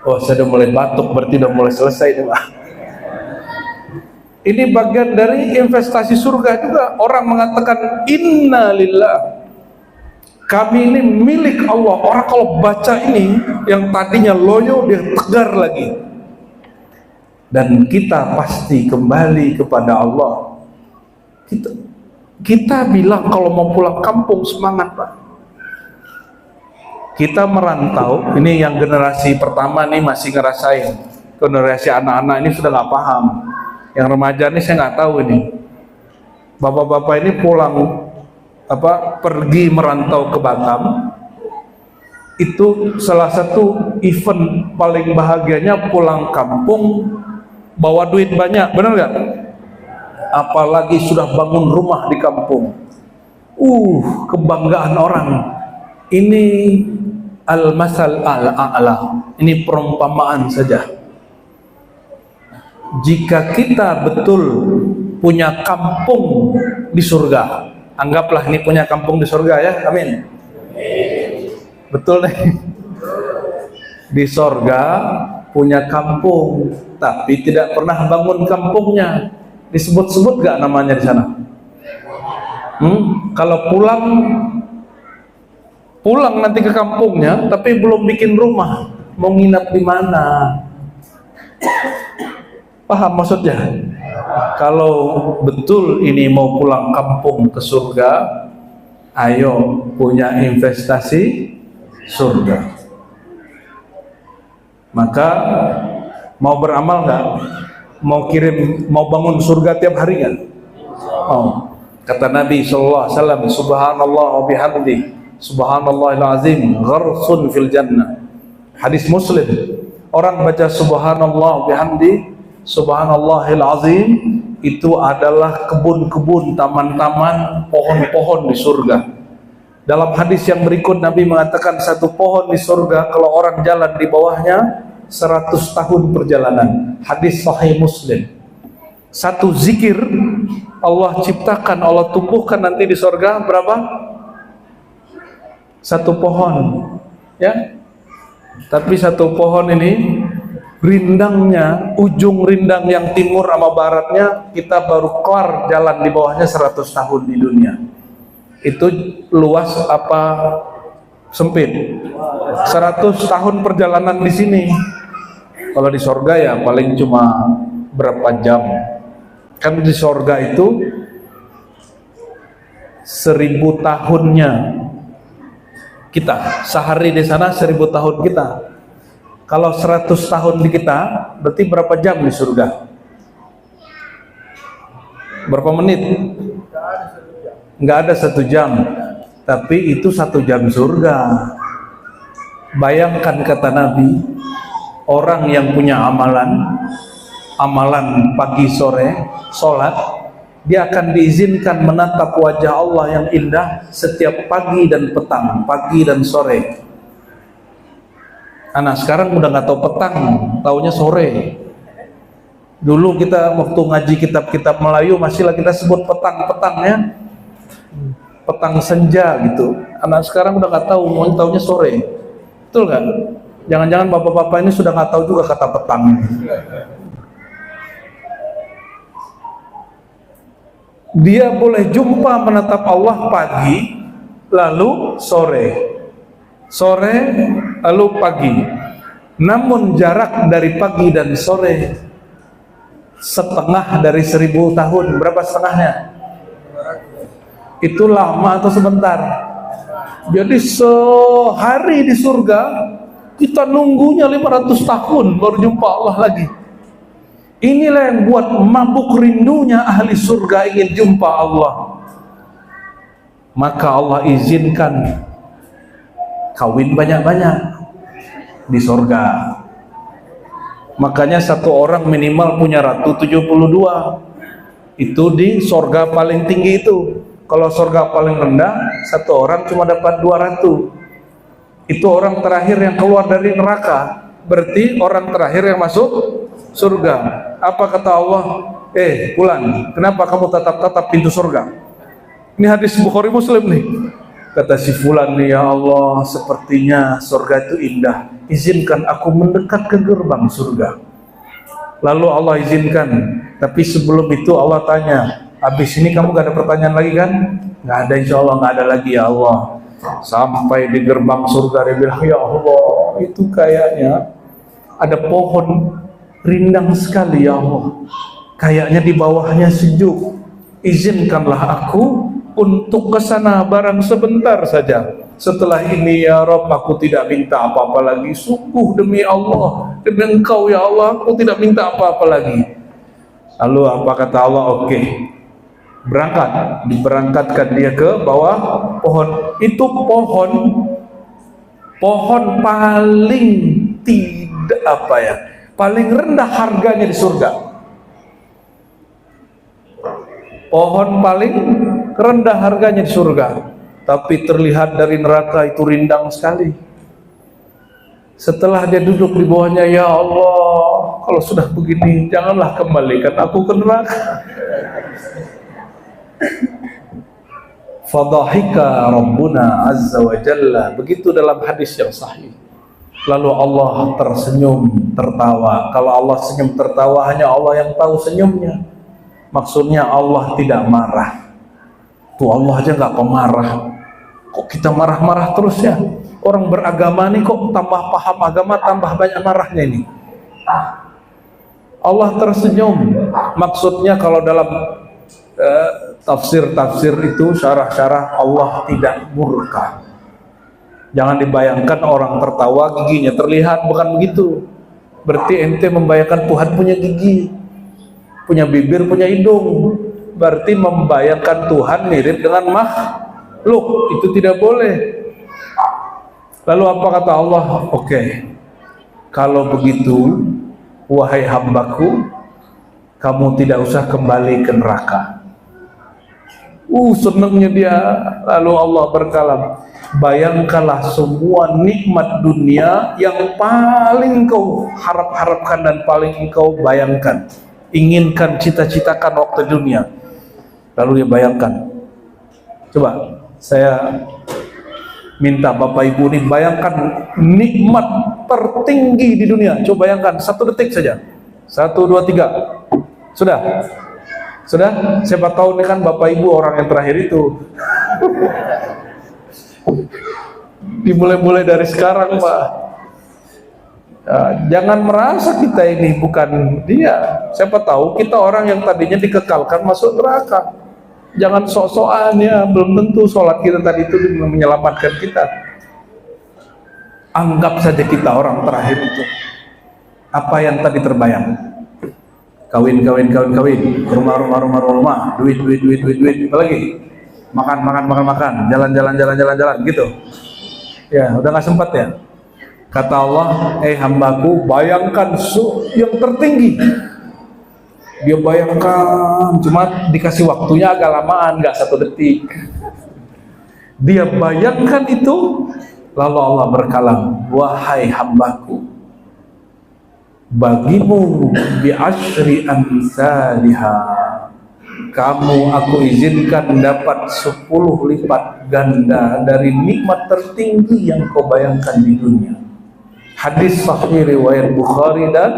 Oh, saya udah mulai batuk, berarti udah mulai selesai nih, Pak. Ini bagian dari investasi surga juga. Orang mengatakan inna lillah, kami ini milik Allah. Orang kalau baca ini, yang tadinya loyo dia tegar lagi. Dan kita pasti kembali kepada Allah. Kita bilang kalau mau pulang kampung semangat, Pak. Kita merantau, ini yang generasi pertama nih masih ngerasain. Generasi anak-anak ini sudah nggak paham. Yang remaja ini saya nggak tahu ini. Bapak-bapak ini pulang pergi merantau ke Batam, itu salah satu event paling bahagianya pulang kampung bawa duit banyak, benar nggak? Apalagi sudah bangun rumah di kampung, kebanggaan orang. Ini al-masal al-a'la, ini perumpamaan saja. Jika kita betul punya kampung di surga, anggaplah ini punya kampung di surga ya, amin. Betul deh. Di surga punya kampung, tapi tidak pernah bangun kampungnya. Disebut-sebut gak namanya di sana? Kalau pulang nanti ke kampungnya, tapi belum bikin rumah, mau nginap di mana? Paham maksudnya? Kalau betul ini mau pulang kampung ke surga, ayo punya investasi surga. Maka mau beramal nggak? Mau bangun surga tiap hari kan? Oh, kata Nabi sallallahu alaihi wasallam, subhanallah wa bihamdi, subhanallahil azim, gharsun fil jannah. Hadis Muslim. Orang baca subhanallah wa bihamdi, subhanallahil azim, itu adalah kebun-kebun, taman-taman, pohon-pohon di surga. Dalam hadis yang berikut Nabi mengatakan satu pohon di surga kalau orang jalan di bawahnya 100 tahun perjalanan. Hadis Sahih Muslim. Satu zikir Allah ciptakan, Allah tumbuhkan nanti di surga berapa? Satu pohon, ya. Tapi satu pohon ini rindangnya, ujung rindang yang timur sama baratnya, kita baru kelar jalan di bawahnya 100 tahun di dunia. Itu luas apa sempit? 100 tahun perjalanan di sini. Kalau di sorga ya paling cuma berapa jam. Kan di sorga itu 1000 tahunnya kita. Sehari di sana 1000 tahun kita. Kalau 100 tahun di kita, berarti berapa jam di surga? Berapa menit? Nggak ada 1 jam, tapi itu 1 jam surga. Bayangkan kata Nabi, orang yang punya amalan pagi sore, sholat, dia akan diizinkan menatap wajah Allah yang indah setiap pagi dan petang, pagi dan sore. Anak sekarang udah nggak tahu petang, taunya sore. Dulu kita waktu ngaji kitab-kitab Melayu masihlah kita sebut petang-petang ya, petang senja gitu. Anak sekarang udah nggak tahu, mau taunya sore, betul kan? Jangan-jangan bapak-bapak ini sudah nggak tahu juga kata petang. Dia boleh jumpa menatap Allah pagi, lalu sore. Sore lalu pagi. Namun jarak dari pagi dan sore setengah dari 1000 tahun. Berapa setengahnya? Itu lama atau sebentar? Jadi sehari di surga kita nunggunya 500 tahun baru jumpa Allah lagi. Inilah yang buat mabuk rindunya ahli surga ingin jumpa Allah. Maka Allah izinkan kawin banyak-banyak di surga. Makanya satu orang minimal punya ratu 72. Itu di surga paling tinggi itu. Kalau surga paling rendah, satu orang cuma dapat 2 ratu. Itu orang terakhir yang keluar dari neraka. Berarti orang terakhir yang masuk surga. Apa kata Allah? Fulan, kenapa kamu tatap-tatap pintu surga? Ini hadis Bukhari Muslim nih. Kata si fulan nih, ya Allah, sepertinya surga itu indah. Izinkan aku mendekat ke gerbang surga. Lalu Allah izinkan. Tapi sebelum itu Allah tanya, habis ini kamu gak ada pertanyaan lagi kan? Gak ada, insya Allah gak ada lagi ya Allah. Sampai di gerbang surga dia bilang, ya Allah, itu kayaknya ada pohon rindang sekali ya Allah. Kayaknya di bawahnya sejuk. Izinkanlah aku untuk ke sana barang sebentar saja. Setelah ini ya Rabb, aku tidak minta apa-apa lagi. Sungguh demi Allah, demi Engkau ya Allah, aku tidak minta apa-apa lagi. Lalu apa kata Allah? Oke, diberangkatkan dia ke bawah pohon. Itu pohon paling tidak paling rendah harganya di surga. Pohon paling rendah harganya di surga, tapi terlihat dari neraka itu rindang sekali. Setelah dia duduk di bawahnya, ya Allah, kalau sudah begini janganlah kembalikan aku ke neraka. Fadhahika Rabbuna Azza wa Jalla, begitu dalam hadis yang sahih. Lalu Allah tersenyum tertawa. Kalau Allah senyum tertawa, hanya Allah yang tahu senyumnya. Maksudnya Allah tidak marah. Tuh Allah aja nggak pemarah. Kok kita marah-marah terus ya? Orang beragama nih kok tambah paham agama tambah banyak marahnya ini. Allah tersenyum. Maksudnya kalau dalam tafsir-tafsir itu, syarah-syarah, Allah tidak murka. Jangan dibayangkan orang tertawa giginya terlihat, bukan begitu. Berarti ente membayangkan Tuhan punya gigi, punya bibir, punya hidung. Berarti membayangkan Tuhan mirip dengan makhluk, itu tidak boleh. Lalu apa kata Allah? Oke, kalau begitu wahai hambaku, kamu tidak usah kembali ke neraka. Senangnya dia. Lalu Allah berkalam, bayangkanlah semua nikmat dunia yang paling kau harap-harapkan dan paling kau bayangkan, inginkan, cita-citakan waktu dunia. Lalu dia bayangkan. Coba saya minta Bapak Ibu ini bayangkan nikmat tertinggi di dunia. Coba bayangkan 1 detik saja. 1, 2, 3. Sudah? Sudah? Siapa tahu nih kan Bapak Ibu orang yang terakhir itu. Dimulai dari sekarang, Pak. Jangan merasa kita ini bukan dia. Siapa tahu kita orang yang tadinya dikekalkan masuk neraka. Jangan sok-sokan ya, belum tentu sholat kita tadi itu menyelamatkan kita. Anggap saja kita orang terakhir itu. Apa yang tadi terbayang? Kawin, rumah, duit, apa lagi? Makan, jalan, gitu. Ya, udah nggak sempat ya. Kata Allah, hambaku, bayangkan yang tertinggi. Dia bayangkan, cuma dikasih waktunya agak lamaan, nggak 1 detik. Dia bayangkan itu, lalu Allah berkalam, wahai hambaku, bagimu bi'ashri amsalha, kamu aku izinkan dapat 10 lipat ganda dari nikmat tertinggi yang kau bayangkan di dunia. Hadis sahih riwayat Bukhari dan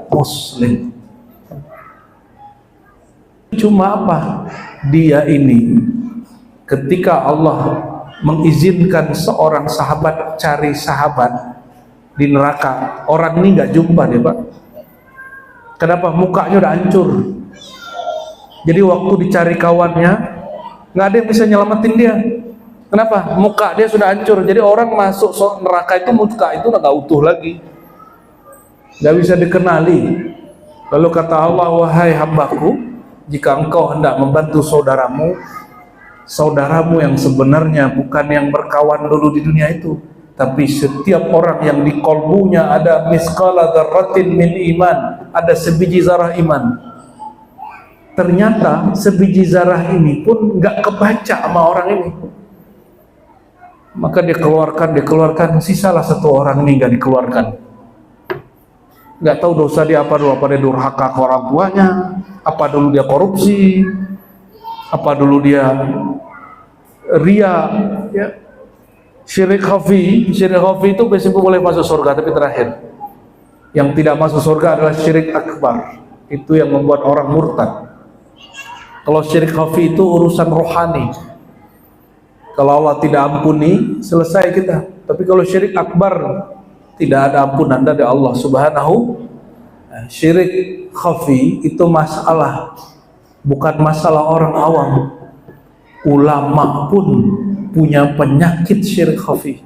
Muslim. Cuma apa? Dia ini ketika Allah mengizinkan seorang sahabat cari sahabat di neraka, orang ini nggak jumpa deh Pak. Kenapa? Mukanya udah hancur. Jadi waktu dicari kawannya nggak ada yang bisa nyelamatin dia. Kenapa? Muka dia sudah hancur. Jadi orang masuk neraka itu muka itu udah nggak utuh lagi, nggak bisa dikenali. Lalu kata Allah, wahai hambaku, jika engkau hendak membantu saudaramu yang sebenarnya bukan yang berkawan dulu di dunia itu, tapi setiap orang yang di kolbunya ada misqala dzarratin min iman, ada sebiji zarah iman. Ternyata sebiji zarah ini pun nggak kebaca sama orang ini. Maka dia keluarkan, sisalah 1 orang ini nggak dikeluarkan. Nggak tahu dosa dia apa dulu, apa dia durhaka ke orang tuanya, apa dulu dia korupsi, apa dulu dia ria, ya. Syirik khafi itu biasanya boleh masuk surga, tapi terakhir yang tidak masuk surga adalah syirik akbar. Itu yang membuat orang murtad. Kalau syirik khafi itu urusan rohani, kalau Allah tidak ampuni, selesai kita. Tapi kalau syirik akbar, tidak ada ampunan dari Allah Subhanahu. Syirik khafi itu masalah, bukan masalah orang awam. Ulama pun punya penyakit syirik khafi.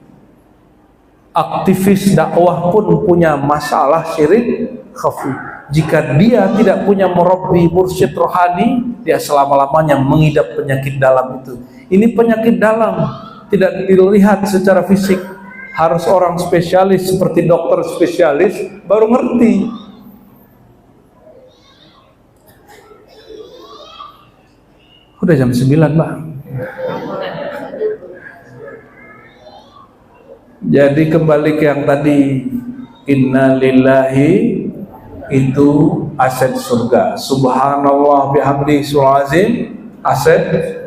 Aktivis dakwah pun punya masalah syirik khafi. Jika dia tidak punya murabbi mursyid rohani, dia selama-lamanya mengidap penyakit dalam itu. Ini penyakit dalam, tidak dilihat secara fisik. Harus orang spesialis seperti dokter spesialis baru ngerti. Udah jam 9, Pak. Jadi kembali ke yang tadi, innalillahi itu aset surga. Subhanallah bihamdi sulazim aset.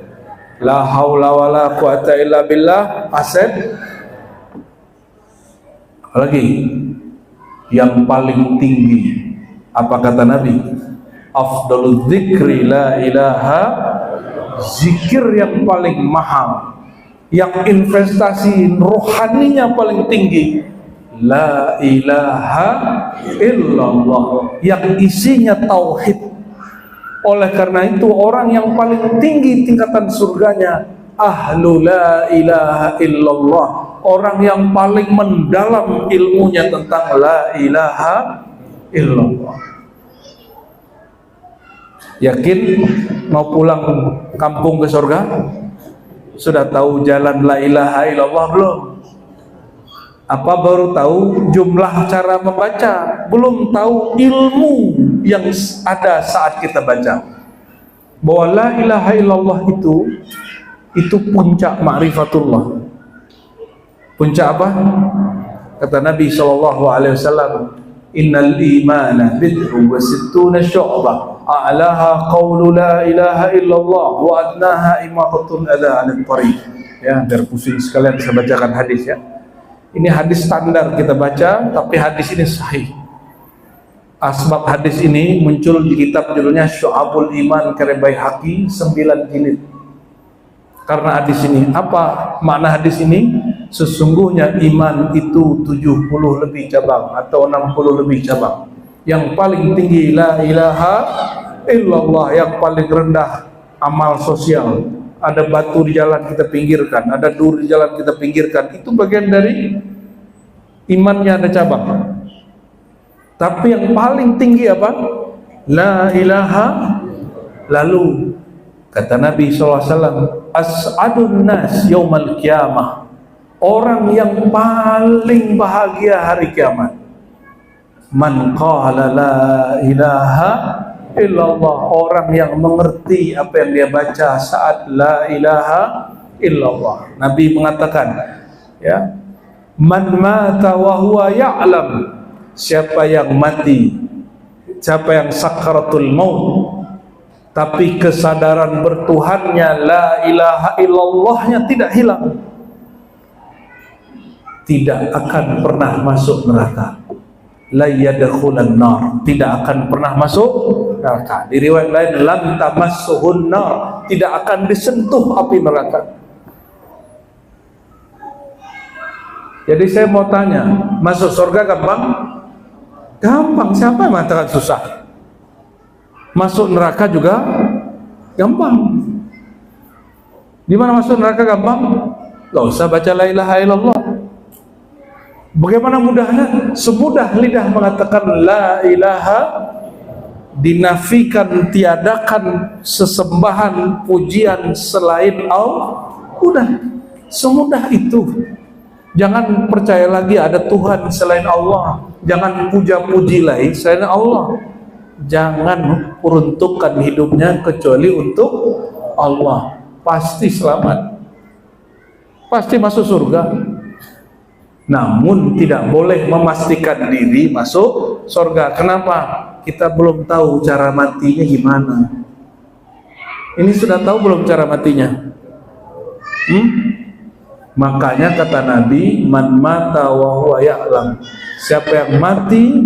La haula wala quwata illa billah aset. Lagi yang paling tinggi, apa kata Nabi? Afdalul dzikri la ilaha, zikir yang paling mahal, yang investasi rohaninya paling tinggi, la ilaha illallah, yang isinya tauhid. Oleh karena itu orang yang paling tinggi tingkatan surganya ahlu la ilaha illallah, orang yang paling mendalam ilmunya tentang la ilaha illallah. Yakin mau pulang kampung ke surga? Sudah tahu jalan la ilaha illallah belum? Apa baru tahu jumlah cara membaca? Belum tahu ilmu yang ada saat kita baca. Bahwa la ilaha illallah itu puncak ma'rifatullah. Puncak apa? Kata Nabi SAW, innal imana bid'un wa sittuna syu'bah, a'laha qawlu la ilaha illallah wa adnaha imatatul adha 'anil tariq. Ya, biar pusing sekalian saya bacakan hadis ya. Ini hadis standar kita baca, tapi hadis ini sahih. Asbab hadis ini muncul di kitab judulnya Syu'abul Iman karya Baihaqi 9 jilid. Karena hadis ini, apa makna hadis ini? Sesungguhnya iman itu 70 lebih cabang atau 60 lebih cabang. Yang paling tinggi la ilaha illallah, yang paling rendah amal sosial. Ada batu di jalan kita pinggirkan, ada duri di jalan kita pinggirkan. Itu bagian dari imannya, ada cabang. Tapi yang paling tinggi apa? La ilaha. Lalu kata Nabi SAW, as'adun nas yaumal qiyamah, orang yang paling bahagia hari kiamat, man qala la ilaha illallah, orang yang mengerti apa yang dia baca saat la ilaha illallah. Nabi mengatakan, ya, man mata wa huwa ya'lam, siapa yang mati, siapa yang sakaratul maut tapi kesadaran bertuhannya la ilaha illallahnya tidak hilang, tidak akan pernah masuk neraka. La yadkhulan nar, tidak akan pernah masuk neraka. Di riwayat lain, lam tamassuhun nar, tidak akan disentuh api neraka. Jadi saya mau tanya, masuk surga gampang? Gampang. Siapa yang mengatakan susah? Masuk neraka juga gampang. Di mana masuk neraka gampang? Gak usah baca la ilaha illallah. Bagaimana mudahnya? Semudah lidah mengatakan la ilaha, dinafikan, tiadakan sesembahan pujian selain Allah. Udah, semudah itu. Jangan percaya lagi ada Tuhan selain Allah. Jangan puja-puji lagi selain Allah. Jangan peruntukkan hidupnya kecuali untuk Allah. Pasti selamat, pasti masuk surga. Namun tidak boleh memastikan diri masuk surga. Kenapa? Kita belum tahu cara matinya gimana. Ini sudah tahu belum cara matinya? Makanya kata Nabi, man mata wa huwa ya'lam, siapa yang mati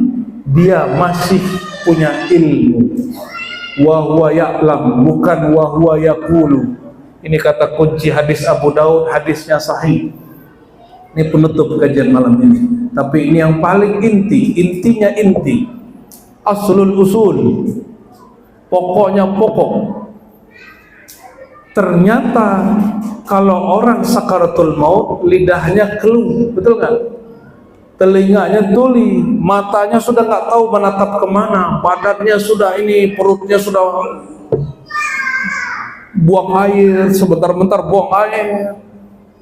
dia masih punya ilmu. Wa huwa ya'lam, bukan wa huwa yaqulu. Ini kata kunci hadis Abu Daud, hadisnya sahih. Ini penutup kajian malam ini. Tapi ini yang paling inti, intinya inti. Aslul usul, pokoknya pokok. Ternyata kalau orang sakaratul maut, lidahnya keluh, betul nggak? Telinganya tuli, matanya sudah nggak tahu menatap kemana, badannya sudah ini, perutnya sudah buang air, sebentar-bentar buang air,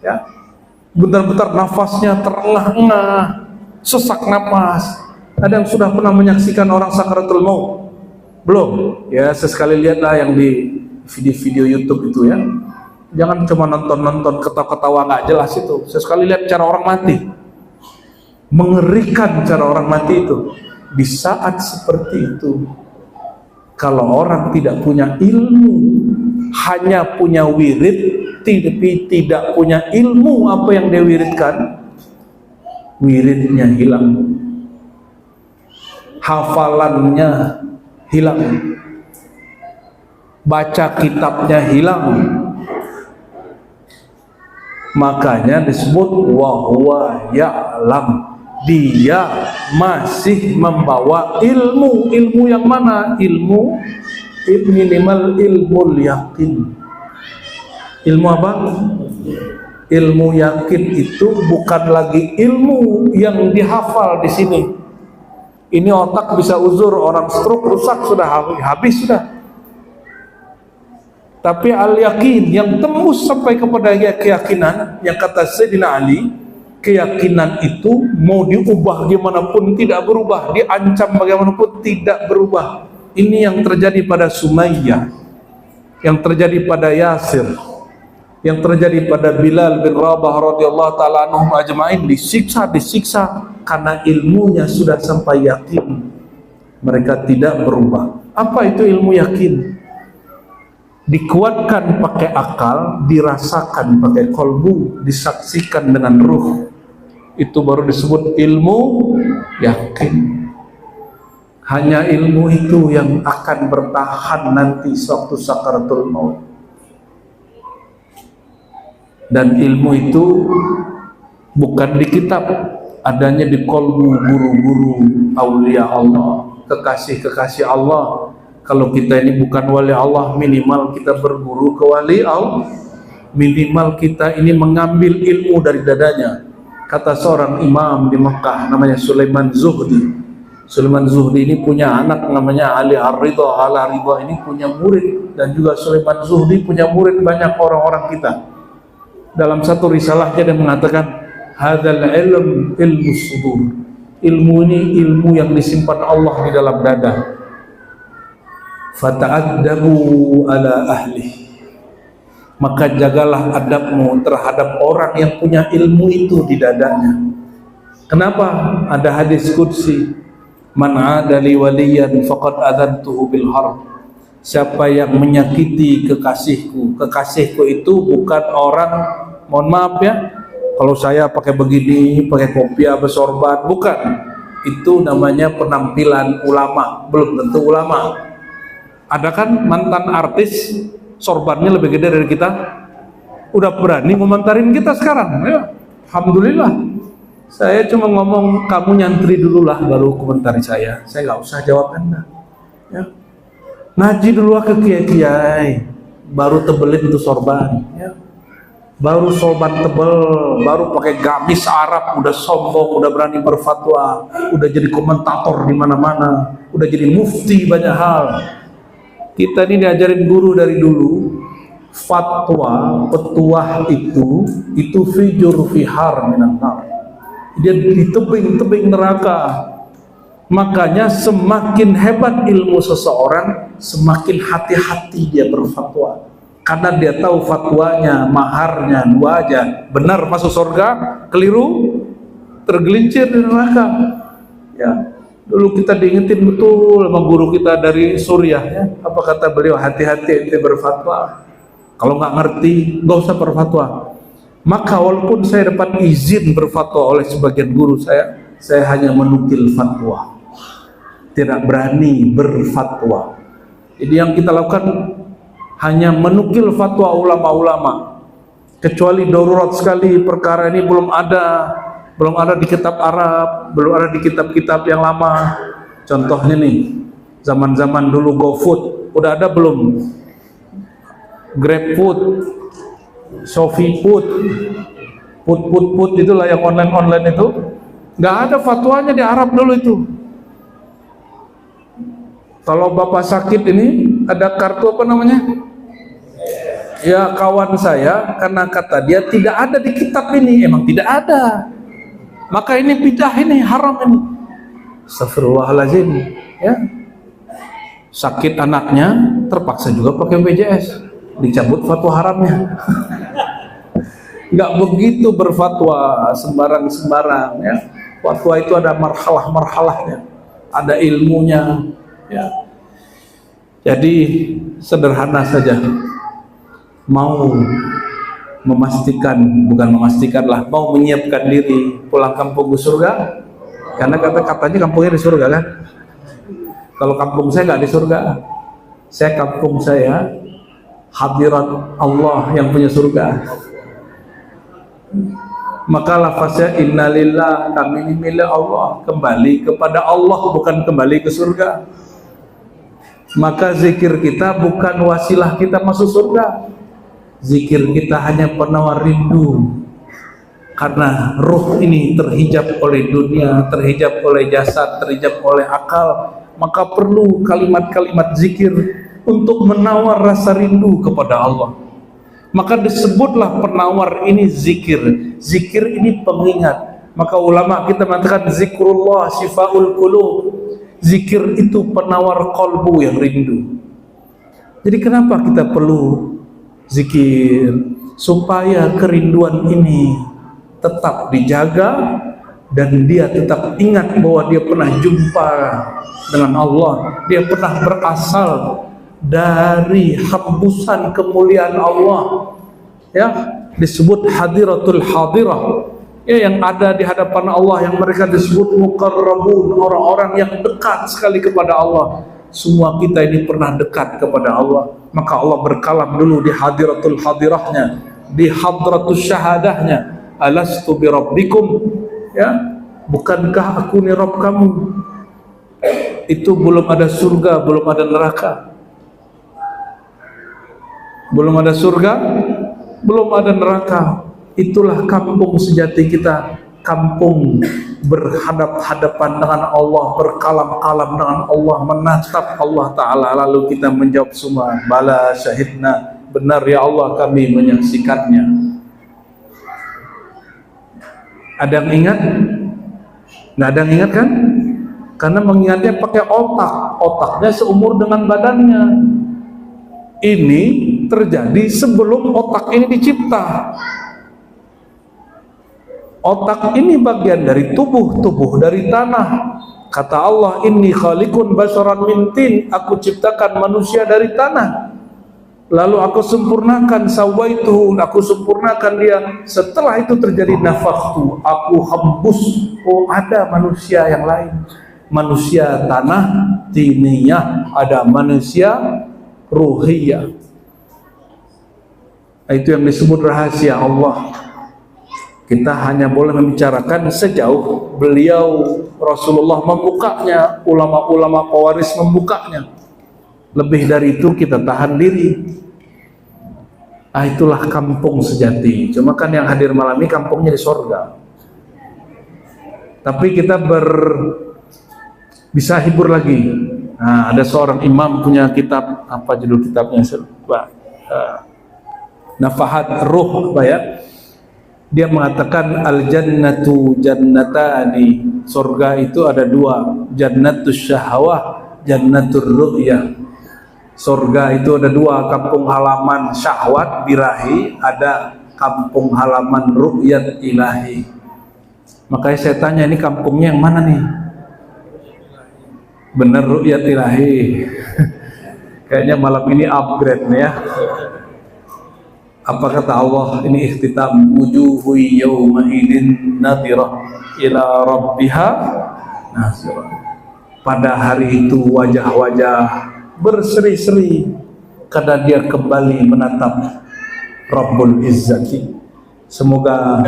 ya, bentar-bentar nafasnya terengah-engah, sesak napas. Ada yang sudah pernah menyaksikan orang sakaratul maut? Belum? Ya, sesekali lihatlah yang di video-video YouTube itu ya. Jangan cuma nonton-nonton ketawa-ketawa nggak jelas itu. Sesekali lihat cara orang mati. Mengerikan cara orang mati itu. Di saat seperti itu, kalau orang tidak punya ilmu, hanya punya wirid, tapi tidak punya ilmu apa yang dia wiridkan, wiridnya hilang, hafalannya hilang, baca kitabnya hilang. Makanya disebut wa huwa ya'lam, dia masih membawa ilmu. Ilmu yang mana? Ilmu minimal ilmu yakin. Ilmu apa? Ilmu yakin itu bukan lagi ilmu yang dihafal di sini. Ini otak bisa uzur, orang stroke rusak sudah, habis sudah. Tapi al-yakin yang tembus sampai kepada keyakinan, yang kata Sayyidina Ali, keyakinan itu mau diubah gimana pun tidak berubah, diancam bagaimanapun tidak berubah. Ini yang terjadi pada Sumayyah, yang terjadi pada Yasir, yang terjadi pada Bilal bin Rabah radhiyallahu taala anhum ajmain, disiksa karena ilmunya sudah sampai yakin. Mereka tidak berubah. Apa itu ilmu yakin? Dikuatkan pakai akal, dirasakan pakai kolbu, disaksikan dengan ruh. Itu baru disebut ilmu yakin. Hanya ilmu itu yang akan bertahan nanti sewaktu sakaratul maut. Dan ilmu itu bukan di kitab, adanya di kolbu guru-guru aulia Allah, kekasih-kekasih Allah. Kalau kita ini bukan wali Allah, minimal kita berguru ke wali Allah, minimal kita ini mengambil ilmu dari dadanya. Kata seorang imam di Mekah namanya Sulaiman Zuhdi. Sulaiman Zuhdi ini punya anak namanya Ali Ar-Ridha. Ali Ar-Ridha ini punya murid, dan juga Sulaiman Zuhdi punya murid banyak orang-orang kita. Dalam satu risalahnya dia mengatakan, hadzal ilm ilmu sudur. Ilmu ini ilmu yang disimpan Allah di dalam dada. Fata'addabu ala ahli, maka jagalah adabmu terhadap orang yang punya ilmu itu di dadanya. Kenapa? Ada hadis qudsi, man adali waliyan faqad adantuhu bil harb. Siapa yang menyakiti kekasihku, kekasihku itu bukan orang, mohon maaf ya, kalau saya pakai begini, pakai kopiah bersorban, bukan. Itu namanya penampilan ulama, belum tentu ulama. Ada kan mantan artis sorbannya lebih gede dari kita, udah berani komentarin kita sekarang ya. Alhamdulillah. Saya cuma ngomong kamu nyantri dulu lah baru komentari saya nggak usah jawab Anda ya. Ngaji dulu ke kiai-kiai baru tebelin itu sorban ya. Baru sorban tebel, baru pakai gamis Arab, udah sombong, udah berani berfatwa, udah jadi komentator di mana-mana, udah jadi mufti banyak hal. Kita ini diajarin guru dari dulu, fatwa, petuah itu fijur fihar minan nar. Dia di tebing-tebing neraka. Makanya semakin hebat ilmu seseorang, semakin hati-hati dia berfatwa. Karena dia tahu fatwanya, maharnya, dua aja. Benar masuk surga, keliru, tergelincir di neraka. Ya. Dulu kita diingetin betul sama guru kita dari Suriah ya. Apa kata beliau? Hati-hati ente berfatwa. Kalau nggak ngerti, nggak usah berfatwa. Maka walaupun saya dapat izin berfatwa oleh sebagian guru saya hanya menukil fatwa. Tidak berani berfatwa. Jadi yang kita lakukan hanya menukil fatwa ulama-ulama. Kecuali darurat sekali perkara ini belum ada di kitab Arab, belum ada di kitab-kitab yang lama. Contohnya nih, zaman-zaman dulu GoFood, udah ada belum? GrabFood, ShopeeFood, Food itulah yang online itu. Nggak ada fatwanya di Arab dulu itu. Kalau bapak sakit ini ada kartu apa namanya? Ya kawan saya, karena kata dia tidak ada di kitab ini. Emang tidak ada, maka ini bidah, ini haram ini. Astagfirullahaladzim. Ya, sakit anaknya terpaksa juga pakai BPJS, dicabut fatwa haramnya. Nggak begitu berfatwa sembarang-sembarang ya. Fatwa itu ada marhalah-marhalahnya, ada ilmunya ya. Jadi sederhana saja, mau memastikan, bukan memastikanlah, mau menyiapkan diri pulang kampung ke surga, karena katanya kampungnya di surga kan. Kalau kampung saya nggak di surga, kampung saya hadirat Allah yang punya surga. Maka lafaznya innalillah, kami ini milik Allah, kembali kepada Allah, bukan kembali ke surga. Maka zikir kita bukan wasilah kita masuk surga. Zikir kita hanya penawar rindu. Karena ruh ini terhijab oleh dunia, terhijab oleh jasad, terhijab oleh akal, maka perlu kalimat-kalimat zikir untuk menawar rasa rindu kepada Allah. Maka disebutlah penawar ini zikir. Zikir ini pengingat. Maka ulama kita mengatakan zikrullah syifaul qulub. Zikir itu penawar kolbu yang rindu. Jadi kenapa kita perlu zikir? Supaya kerinduan ini tetap dijaga dan dia tetap ingat bahwa dia pernah jumpa dengan Allah. Dia pernah berasal dari hembusan kemuliaan Allah, ya, disebut hadiratul hadirah, ya, yang ada di hadapan Allah, yang mereka disebut muqarrabun, orang-orang yang dekat sekali kepada Allah. Semua kita ini pernah dekat kepada Allah. Maka Allah berkalam dulu di hadiratul hadirahnya, di hadratus syahadahnya, alastu bi rabbikum, ya, bukankah aku ni Rabb kamu? Itu belum ada surga, belum ada neraka. Belum ada surga, belum ada neraka. Itulah kampung sejati kita, kampung berhadap-hadapan dengan Allah, berkalam-kalam dengan Allah, menatap Allah Ta'ala. Lalu kita menjawab semua, bala syahidna, benar ya Allah kami menyaksikannya. Ada yang ingat? Nggak ada yang ingat kan? Karena mengingatnya pakai otak, otaknya seumur dengan badannya. Ini terjadi sebelum otak ini dicipta. Otak ini bagian dari tubuh dari tanah. Kata Allah, inni khaliqun basharan min tin, aku ciptakan manusia dari tanah. Lalu aku sempurnakan, sawaituhu, aku sempurnakan dia. Setelah itu terjadi nafakhtu, aku hembus. Oh, ada manusia yang lain. Manusia tanah tiniyah, ada manusia ruhiyah. Itu yang disebut rahasia Allah. Kita hanya boleh membicarakan sejauh beliau Rasulullah membukanya, ulama-ulama pewaris membukanya. Lebih dari itu kita tahan diri. Itulah kampung sejati. Cuma kan yang hadir malam ini kampungnya di sorga. Tapi kita bisa hibur lagi. Nah, ada seorang imam punya kitab, apa judul kitabnya? Nafahat Ruh, apa ya? Dia mengatakan al-jannatu jannatani. Surga itu ada dua, jannatus syahwah, jannatur ru'yah. Surga itu ada dua, kampung halaman syahwat birahi, ada kampung halaman ru'yat ilahi. Makanya saya tanya, ini kampungnya yang mana nih? Bener ru'yat ilahi. Kayaknya malam ini upgrade nih ya. Apa kata Allah? Ini ikhtitam, wujuhu yawma idin nadhirah ila rabbiha nazirah. Pada hari itu wajah-wajah berseri-seri karena dia kembali menatap Rabbul Izzati. Semoga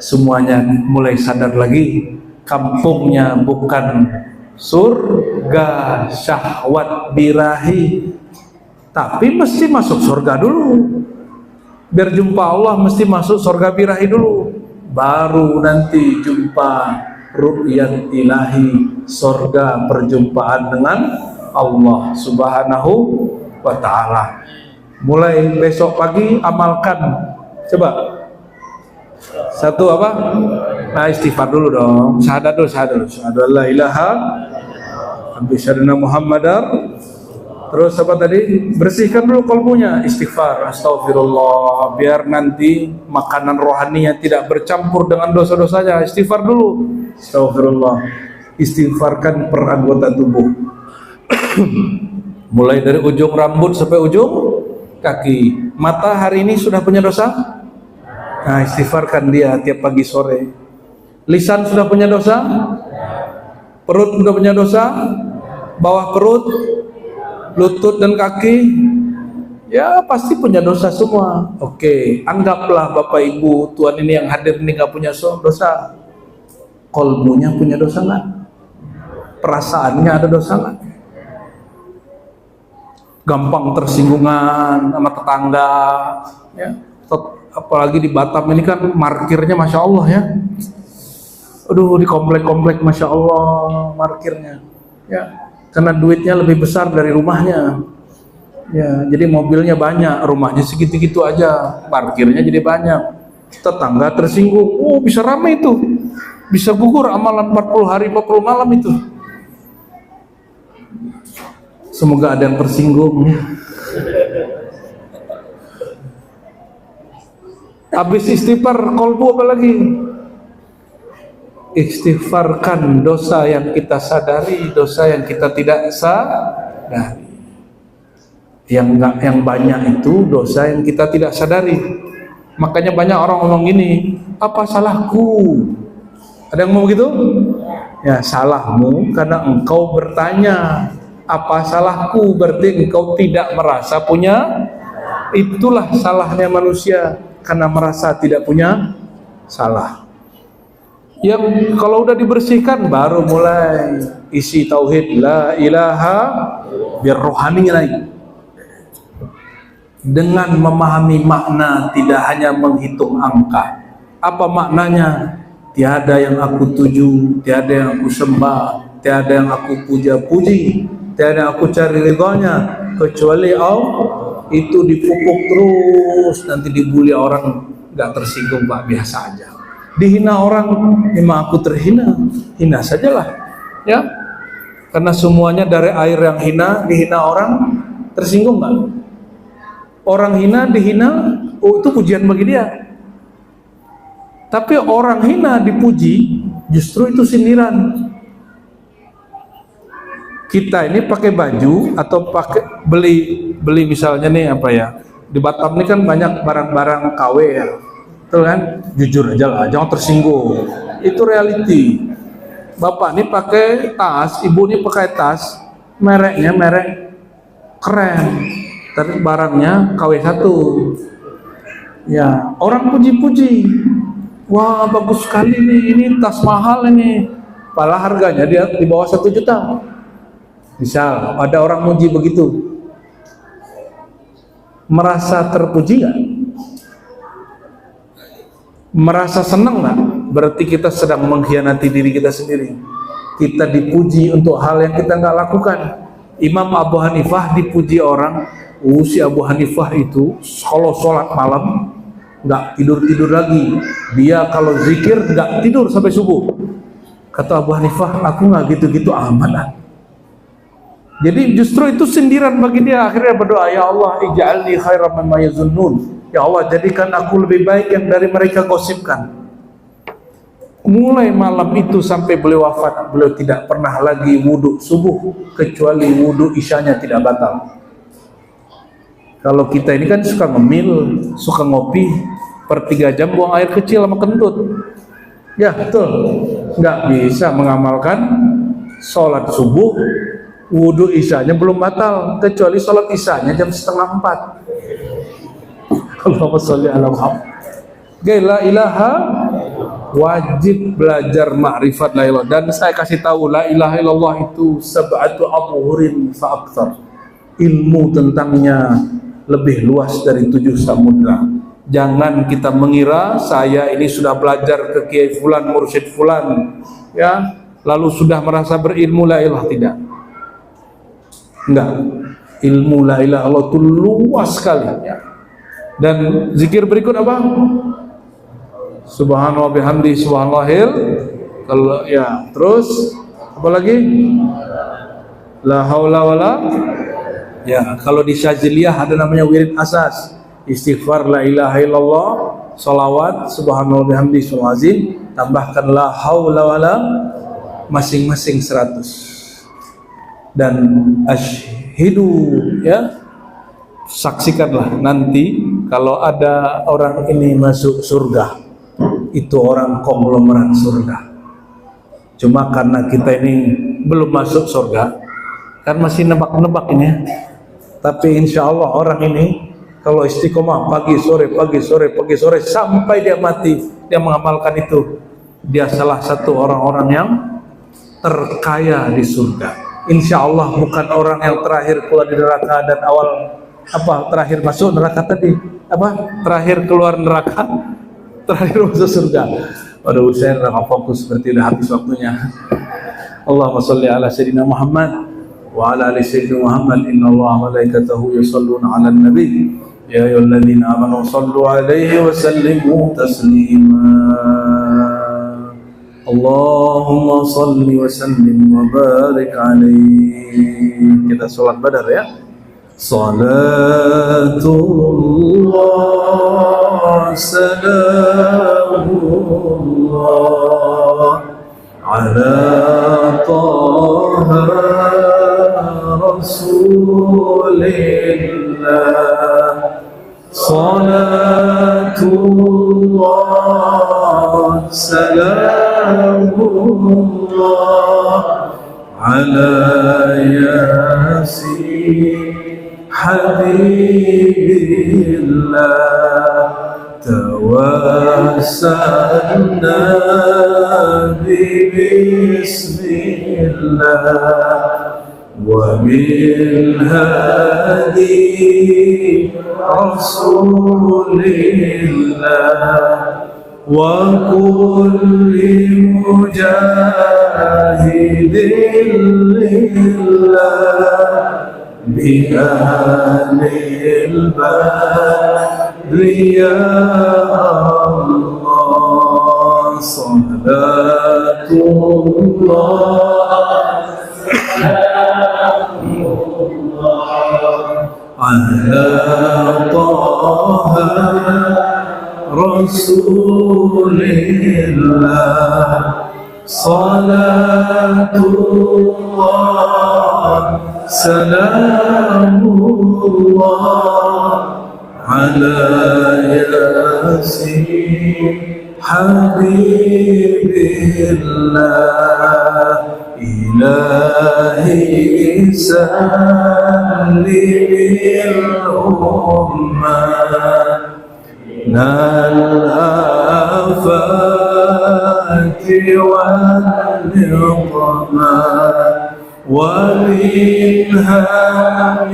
semuanya mulai sadar lagi, kampungnya bukan surga syahwat birahi, tapi mesti masuk surga dulu. Biar jumpa Allah mesti masuk surga birahi dulu, baru nanti jumpa ru'yat ilahi, surga perjumpaan dengan Allah Subhanahu wa ta'ala. Mulai besok pagi amalkan. Coba. Satu apa? Nah, istighfar dulu dong. Syahadat dulu, syahadat dulu. Syahadu an la ilaha Nabi syadana Muhammadar. Terus apa tadi? Bersihkan dulu kalbunya, istighfar, astagfirullah, biar nanti makanan rohaninya tidak bercampur dengan dosa-dosanya. Istighfar dulu, astagfirullah. Istighfarkan per anggota tubuh. Mulai dari ujung rambut sampai ujung kaki. Mata hari ini sudah punya dosa? Nah, istighfarkan dia tiap pagi sore. Lisan sudah punya dosa? Perut sudah punya dosa? Bawah perut, lutut dan kaki, ya pasti punya dosa semua. Oke, anggaplah Bapak Ibu Tuhan ini yang hadir ini nggak punya dosa. Kolbunya punya dosa nggak? Perasaannya ada dosa nggak? Gampang tersinggungan sama tetangga, ya. Apalagi di Batam ini kan markirnya Masya Allah ya. Aduh, di komplek-komplek Masya Allah markirnya, ya. Karena duitnya lebih besar dari rumahnya, ya, jadi mobilnya banyak, rumahnya segitu-gitu aja, parkirnya jadi banyak, tetangga tersinggung, oh bisa ramai itu, bisa gugur amalan 40 hari 40 malam itu. Semoga ada yang tersinggung. Habis istighfar, kolbu apa lagi? Istighfarkan dosa yang kita sadari, dosa yang kita tidak sadari. Yang banyak itu dosa yang kita tidak sadari. Makanya banyak orang ngomong gini, apa salahku? Ada yang ngomong gitu? Ya, salahmu karena engkau bertanya, apa salahku? Berarti engkau tidak merasa punya. Itulah salahnya manusia, karena merasa tidak punya salah. Yang kalau udah dibersihkan baru mulai isi tauhid la ilaha, biar rohaninya naik. Dengan memahami makna, tidak hanya menghitung angka. Apa maknanya? Tiada yang aku tuju, tiada yang aku sembah, tiada yang aku puja-puji, tiada yang aku cari ridhonya kecuali Allah. Itu dipupuk terus, nanti dibully orang nggak tersinggung, Pak, biasa aja. Dihina orang, memang aku terhina, hina sajalah, ya. Karena semuanya dari air yang hina, dihina orang, tersinggung nggak? Orang hina, dihina, oh itu pujian bagi dia. Tapi orang hina dipuji, justru itu sindiran. Kita ini pakai baju atau pakai beli misalnya nih apa ya? Di Batam ini kan banyak barang-barang KW ya. Kan jujur aja lah, jangan tersinggung, itu reality. Bapak ini pakai tas, ibu ini pakai tas, mereknya merek keren, tapi barangnya KW1. Ya, orang puji-puji, wah bagus sekali nih, ini tas mahal ini, padahal harganya dia di bawah 1 juta. Misal ada orang muji begitu, merasa terpuji nggak? Merasa senang nggak? Berarti kita sedang mengkhianati diri kita sendiri. Kita dipuji untuk hal yang kita nggak lakukan. Imam Abu Hanifah dipuji orang, si Abu Hanifah itu kalau sholat malam nggak tidur lagi. Dia kalau zikir nggak tidur sampai subuh. Kata Abu Hanifah, aku nggak gitu-gitu amat lah. Jadi justru itu sindiran bagi dia. Akhirnya berdoa, ya Allah, ij'alni khairan mimma yazunnun. Ya Allah, jadikan aku lebih baik yang dari mereka gosipkan. Mulai malam itu sampai beliau wafat, beliau tidak pernah lagi wudhu subuh, kecuali wudhu isyanya tidak batal. Kalau kita ini kan suka ngemil, suka ngopi, per 3 jam buang air kecil sama kentut. Ya betul, nggak bisa mengamalkan sholat subuh, wudhu isyanya belum batal, kecuali sholat isyanya jam 3:30. Allahumma sholli ala Muhammad. La ilaha, wajib belajar ma'rifat la ilaha. Dan saya kasih tahu, la ilaha illallah itu sab'atu abhurin fa aktsar. Ilmu tentangnya lebih luas dari 7 samudra. Jangan kita mengira saya ini sudah belajar ke Kiai Fulan, Mursyid Fulan, ya, lalu sudah merasa berilmu la ilaha, tidak. Enggak. ilmu la ilaha illallah itu luas sekali ya. Dan zikir berikut apa? Subhanallah bihamdi subhanallahil, kalau ya, terus apa lagi? La haula wala, ya, kalau di Syadziliyah ada namanya wirid asas, istighfar la ilaha illallah, salawat subhanallah bihamdi subhanal azim, tambahkan la haula wala, masing-masing 100. Dan asyhidu, ya, saksikanlah nanti kalau ada orang ini masuk surga, itu orang konglomerat surga. Cuma karena kita ini belum masuk surga, kan masih nebak-nebak ini ya. Tapi insya Allah orang ini kalau istiqomah pagi sore sampai dia mati, dia mengamalkan itu, dia salah satu orang-orang yang terkaya di surga. Insya Allah bukan orang yang terakhir keluar di neraka dan awal terakhir masuk neraka tadi, terakhir keluar neraka, terakhir masuk surga. Waduh, saya nggak fokus, seperti udah habis waktunya. Allahumma sholli ala sayyidina Muhammad wa ala ali sayyidina Muhammad. Inna Allah malaikatahu yusalluna ala nabi ya ayyuhalladzina amanu sallu alaihi wa sallimu taslima. Allahumma salli wa sallim wa barik alaihi. Kita sholat badar ya. Salatullah salamullah ala taha rasulillah. Salatullah salamullah ala yasin habibillah. Tawassalna bismillah wa bil hadi rasulillah wa kulli mujahidin lillah bi ahlil badri ya Allah. Salatullah ala taha rasulillah. Salatullah salamullah ala yasin habibillah. Ilahi sallimil ummah nal afati wal niqmah wa min hammin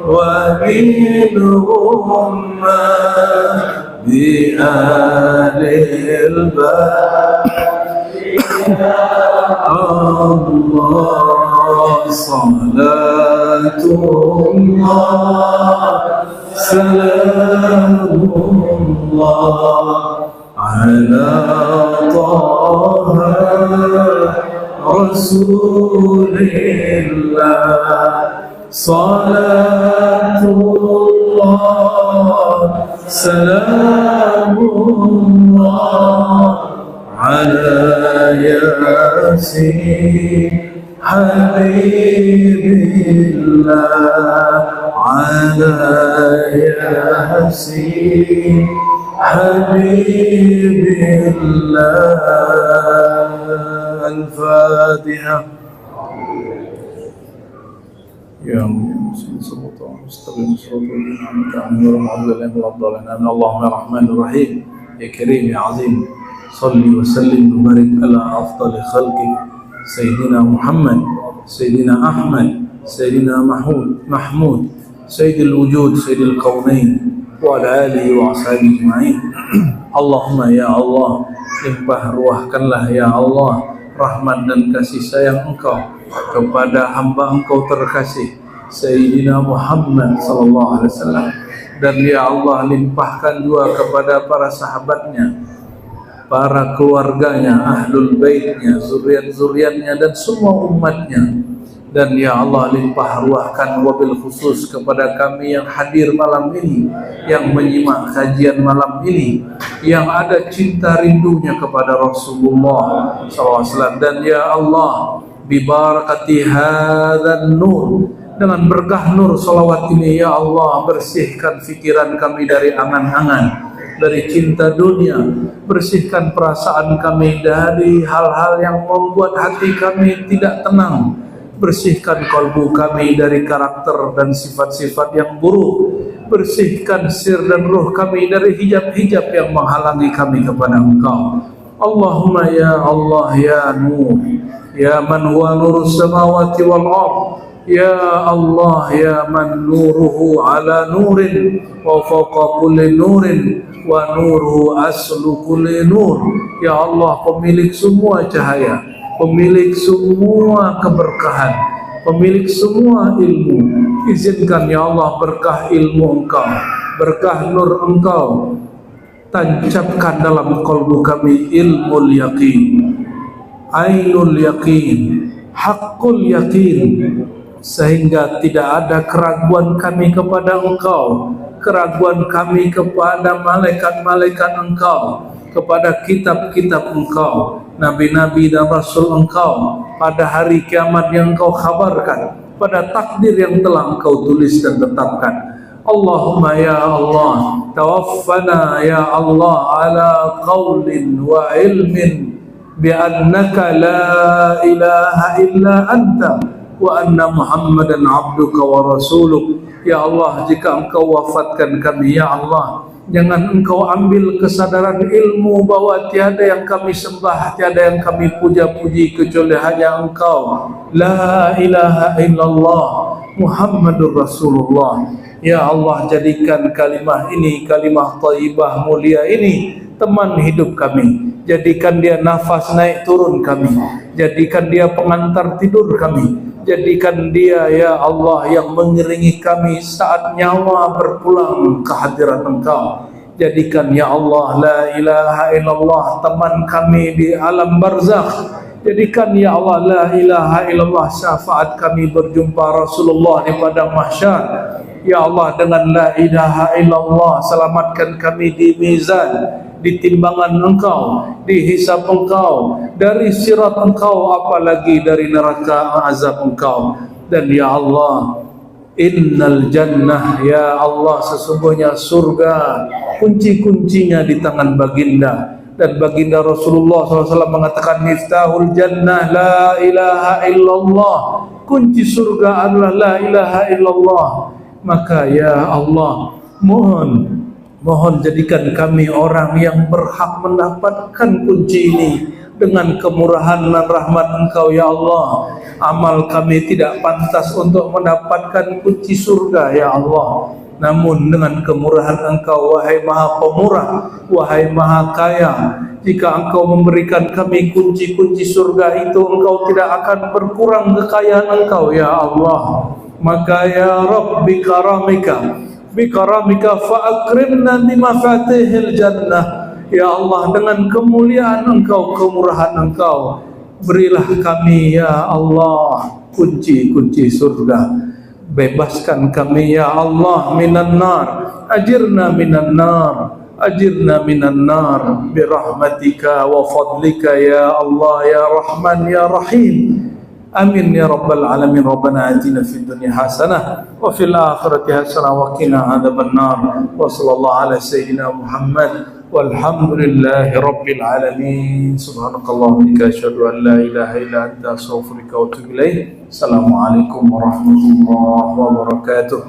wa min ummah bi alil Allah. Salatullah salamullah ala taha rasulillah. Salatullah salamullah ala yasin habibillah. Ala yasin habibillah. Al-Fatiha. Ya Allahumma rahmanir rahim ya karim ya azim. Salli wa sallim wa barik ala afdali khalqik Sayyidina Muhammad, Sayyidina Ahmad, Sayyidina Mahmud, Sayyidil wujud, Sayyidil qawnain wa ala alihi wa ashabihi ajma'in. Allahumma ya Allah, limpah ruahkanlah ya Allah rahmat dan kasih sayang Engkau kepada hamba Engkau terkasih Sayyidina Muhammad sallallahu alaihi wasallam. Dan ya Allah limpahkan juga kepada para sahabatnya, para keluarganya, ahlul baitnya, zuriat-zuriatnya dan semua umatnya. Dan ya Allah limpah ruahkan wabil khusus kepada kami yang hadir malam ini, yang menyimak kajian malam ini, yang ada cinta rindunya kepada Rasulullah SAW. Dan ya Allah bibarakati hadzal nur, dengan berkah nur salawat ini ya Allah bersihkan fikiran kami dari angan-angan, dari cinta dunia, bersihkan perasaan kami dari hal-hal yang membuat hati kami tidak tenang, bersihkan kalbu kami dari karakter dan sifat-sifat yang buruk, bersihkan sir dan ruh kami dari hijab-hijab yang menghalangi kami kepada Engkau. Allahumma ya Allah ya Nur, ya man huwa nurus samawati wal ardh, ya Allah ya man nuruhu ala nurin wa fawqa kulli nurin wa nuruhu aslu kulli nur. Ya Allah pemilik semua cahaya, pemilik semua keberkahan, pemilik semua ilmu, izinkan ya Allah berkah ilmu Engkau, berkah nur Engkau, tancapkan dalam kalbu kami ilmu yaqin, ainul yaqin, haqqul yaqin, sehingga tidak ada keraguan kami kepada Engkau, keraguan kami kepada malaikat-malaikat Engkau, kepada kitab-kitab Engkau, nabi-nabi dan rasul Engkau, pada hari kiamat yang Engkau kabarkan, pada takdir yang telah Engkau tulis dan tetapkan. Allahumma ya Allah tawaffana ya Allah ala qawlin wa ilmin bi'annaka la ilaha illa anta wa anna Muhammadan abduka wa rasuluk. Ya Allah jika Engkau wafatkan kami ya Allah, jangan Engkau ambil kesadaran ilmu bahwa tiada yang kami sembah, tiada yang kami puja-puji kecuali hanya Engkau. La ilaha illallah Muhammadur Rasulullah. Ya Allah jadikan kalimah ini, kalimah thayyibah mulia ini teman hidup kami. Jadikan dia nafas naik turun kami, jadikan dia pengantar tidur kami, jadikan dia ya Allah yang mengiringi kami saat nyawa berpulang ke hadirat Engkau. Jadikan ya Allah la ilaha illallah teman kami di alam barzakh. Jadikan ya Allah la ilaha illallah syafaat kami berjumpa Rasulullah di padang mahsyar. Ya Allah dengan la ilaha illallah selamatkan kami di mizan, di timbangan Engkau, di hisab Engkau, dari sirat Engkau, apalagi dari neraka azab Engkau. Dan ya Allah innal jannah ya Allah sesungguhnya surga kunci-kuncinya di tangan baginda. Dan baginda Rasulullah SAW mengatakan miftahul jannah la ilaha illallah, kunci surga adalah la ilaha illallah. Maka ya Allah mohon jadikan kami orang yang berhak mendapatkan kunci ini dengan kemurahan dan rahmat Engkau ya Allah. Amal kami tidak pantas untuk mendapatkan kunci surga ya Allah, namun dengan kemurahan Engkau wahai Maha Pemurah, wahai Maha Kaya, jika Engkau memberikan kami kunci-kunci surga itu, Engkau tidak akan berkurang kekayaan Engkau ya Allah. Maka ya Rabb bikaramika fa'akrimna bimafatihil jannah. Ya Allah dengan kemuliaan Engkau, kemurahan Engkau, berilah kami ya Allah kunci-kunci surga. Bebaskan kami ya Allah minan nar, ajirna minan nar, ajirna minan nar birahmatika wa fadlika ya Allah ya Rahman ya Rahim. Amin ya rabbal alamin. Rabbana atina fid dunya hasanah wa fil akhirati hasanah wa qina adzaban nar. Wa sallallahu ala sayyidina Muhammad walhamdulillahi rabbil alamin. Subhanakallahumma wa bihamdika asyhadu an la ilaha illa anta astaghfiruka wa atubu ilaik. Assalamualaikum warahmatullahi wabarakatuh.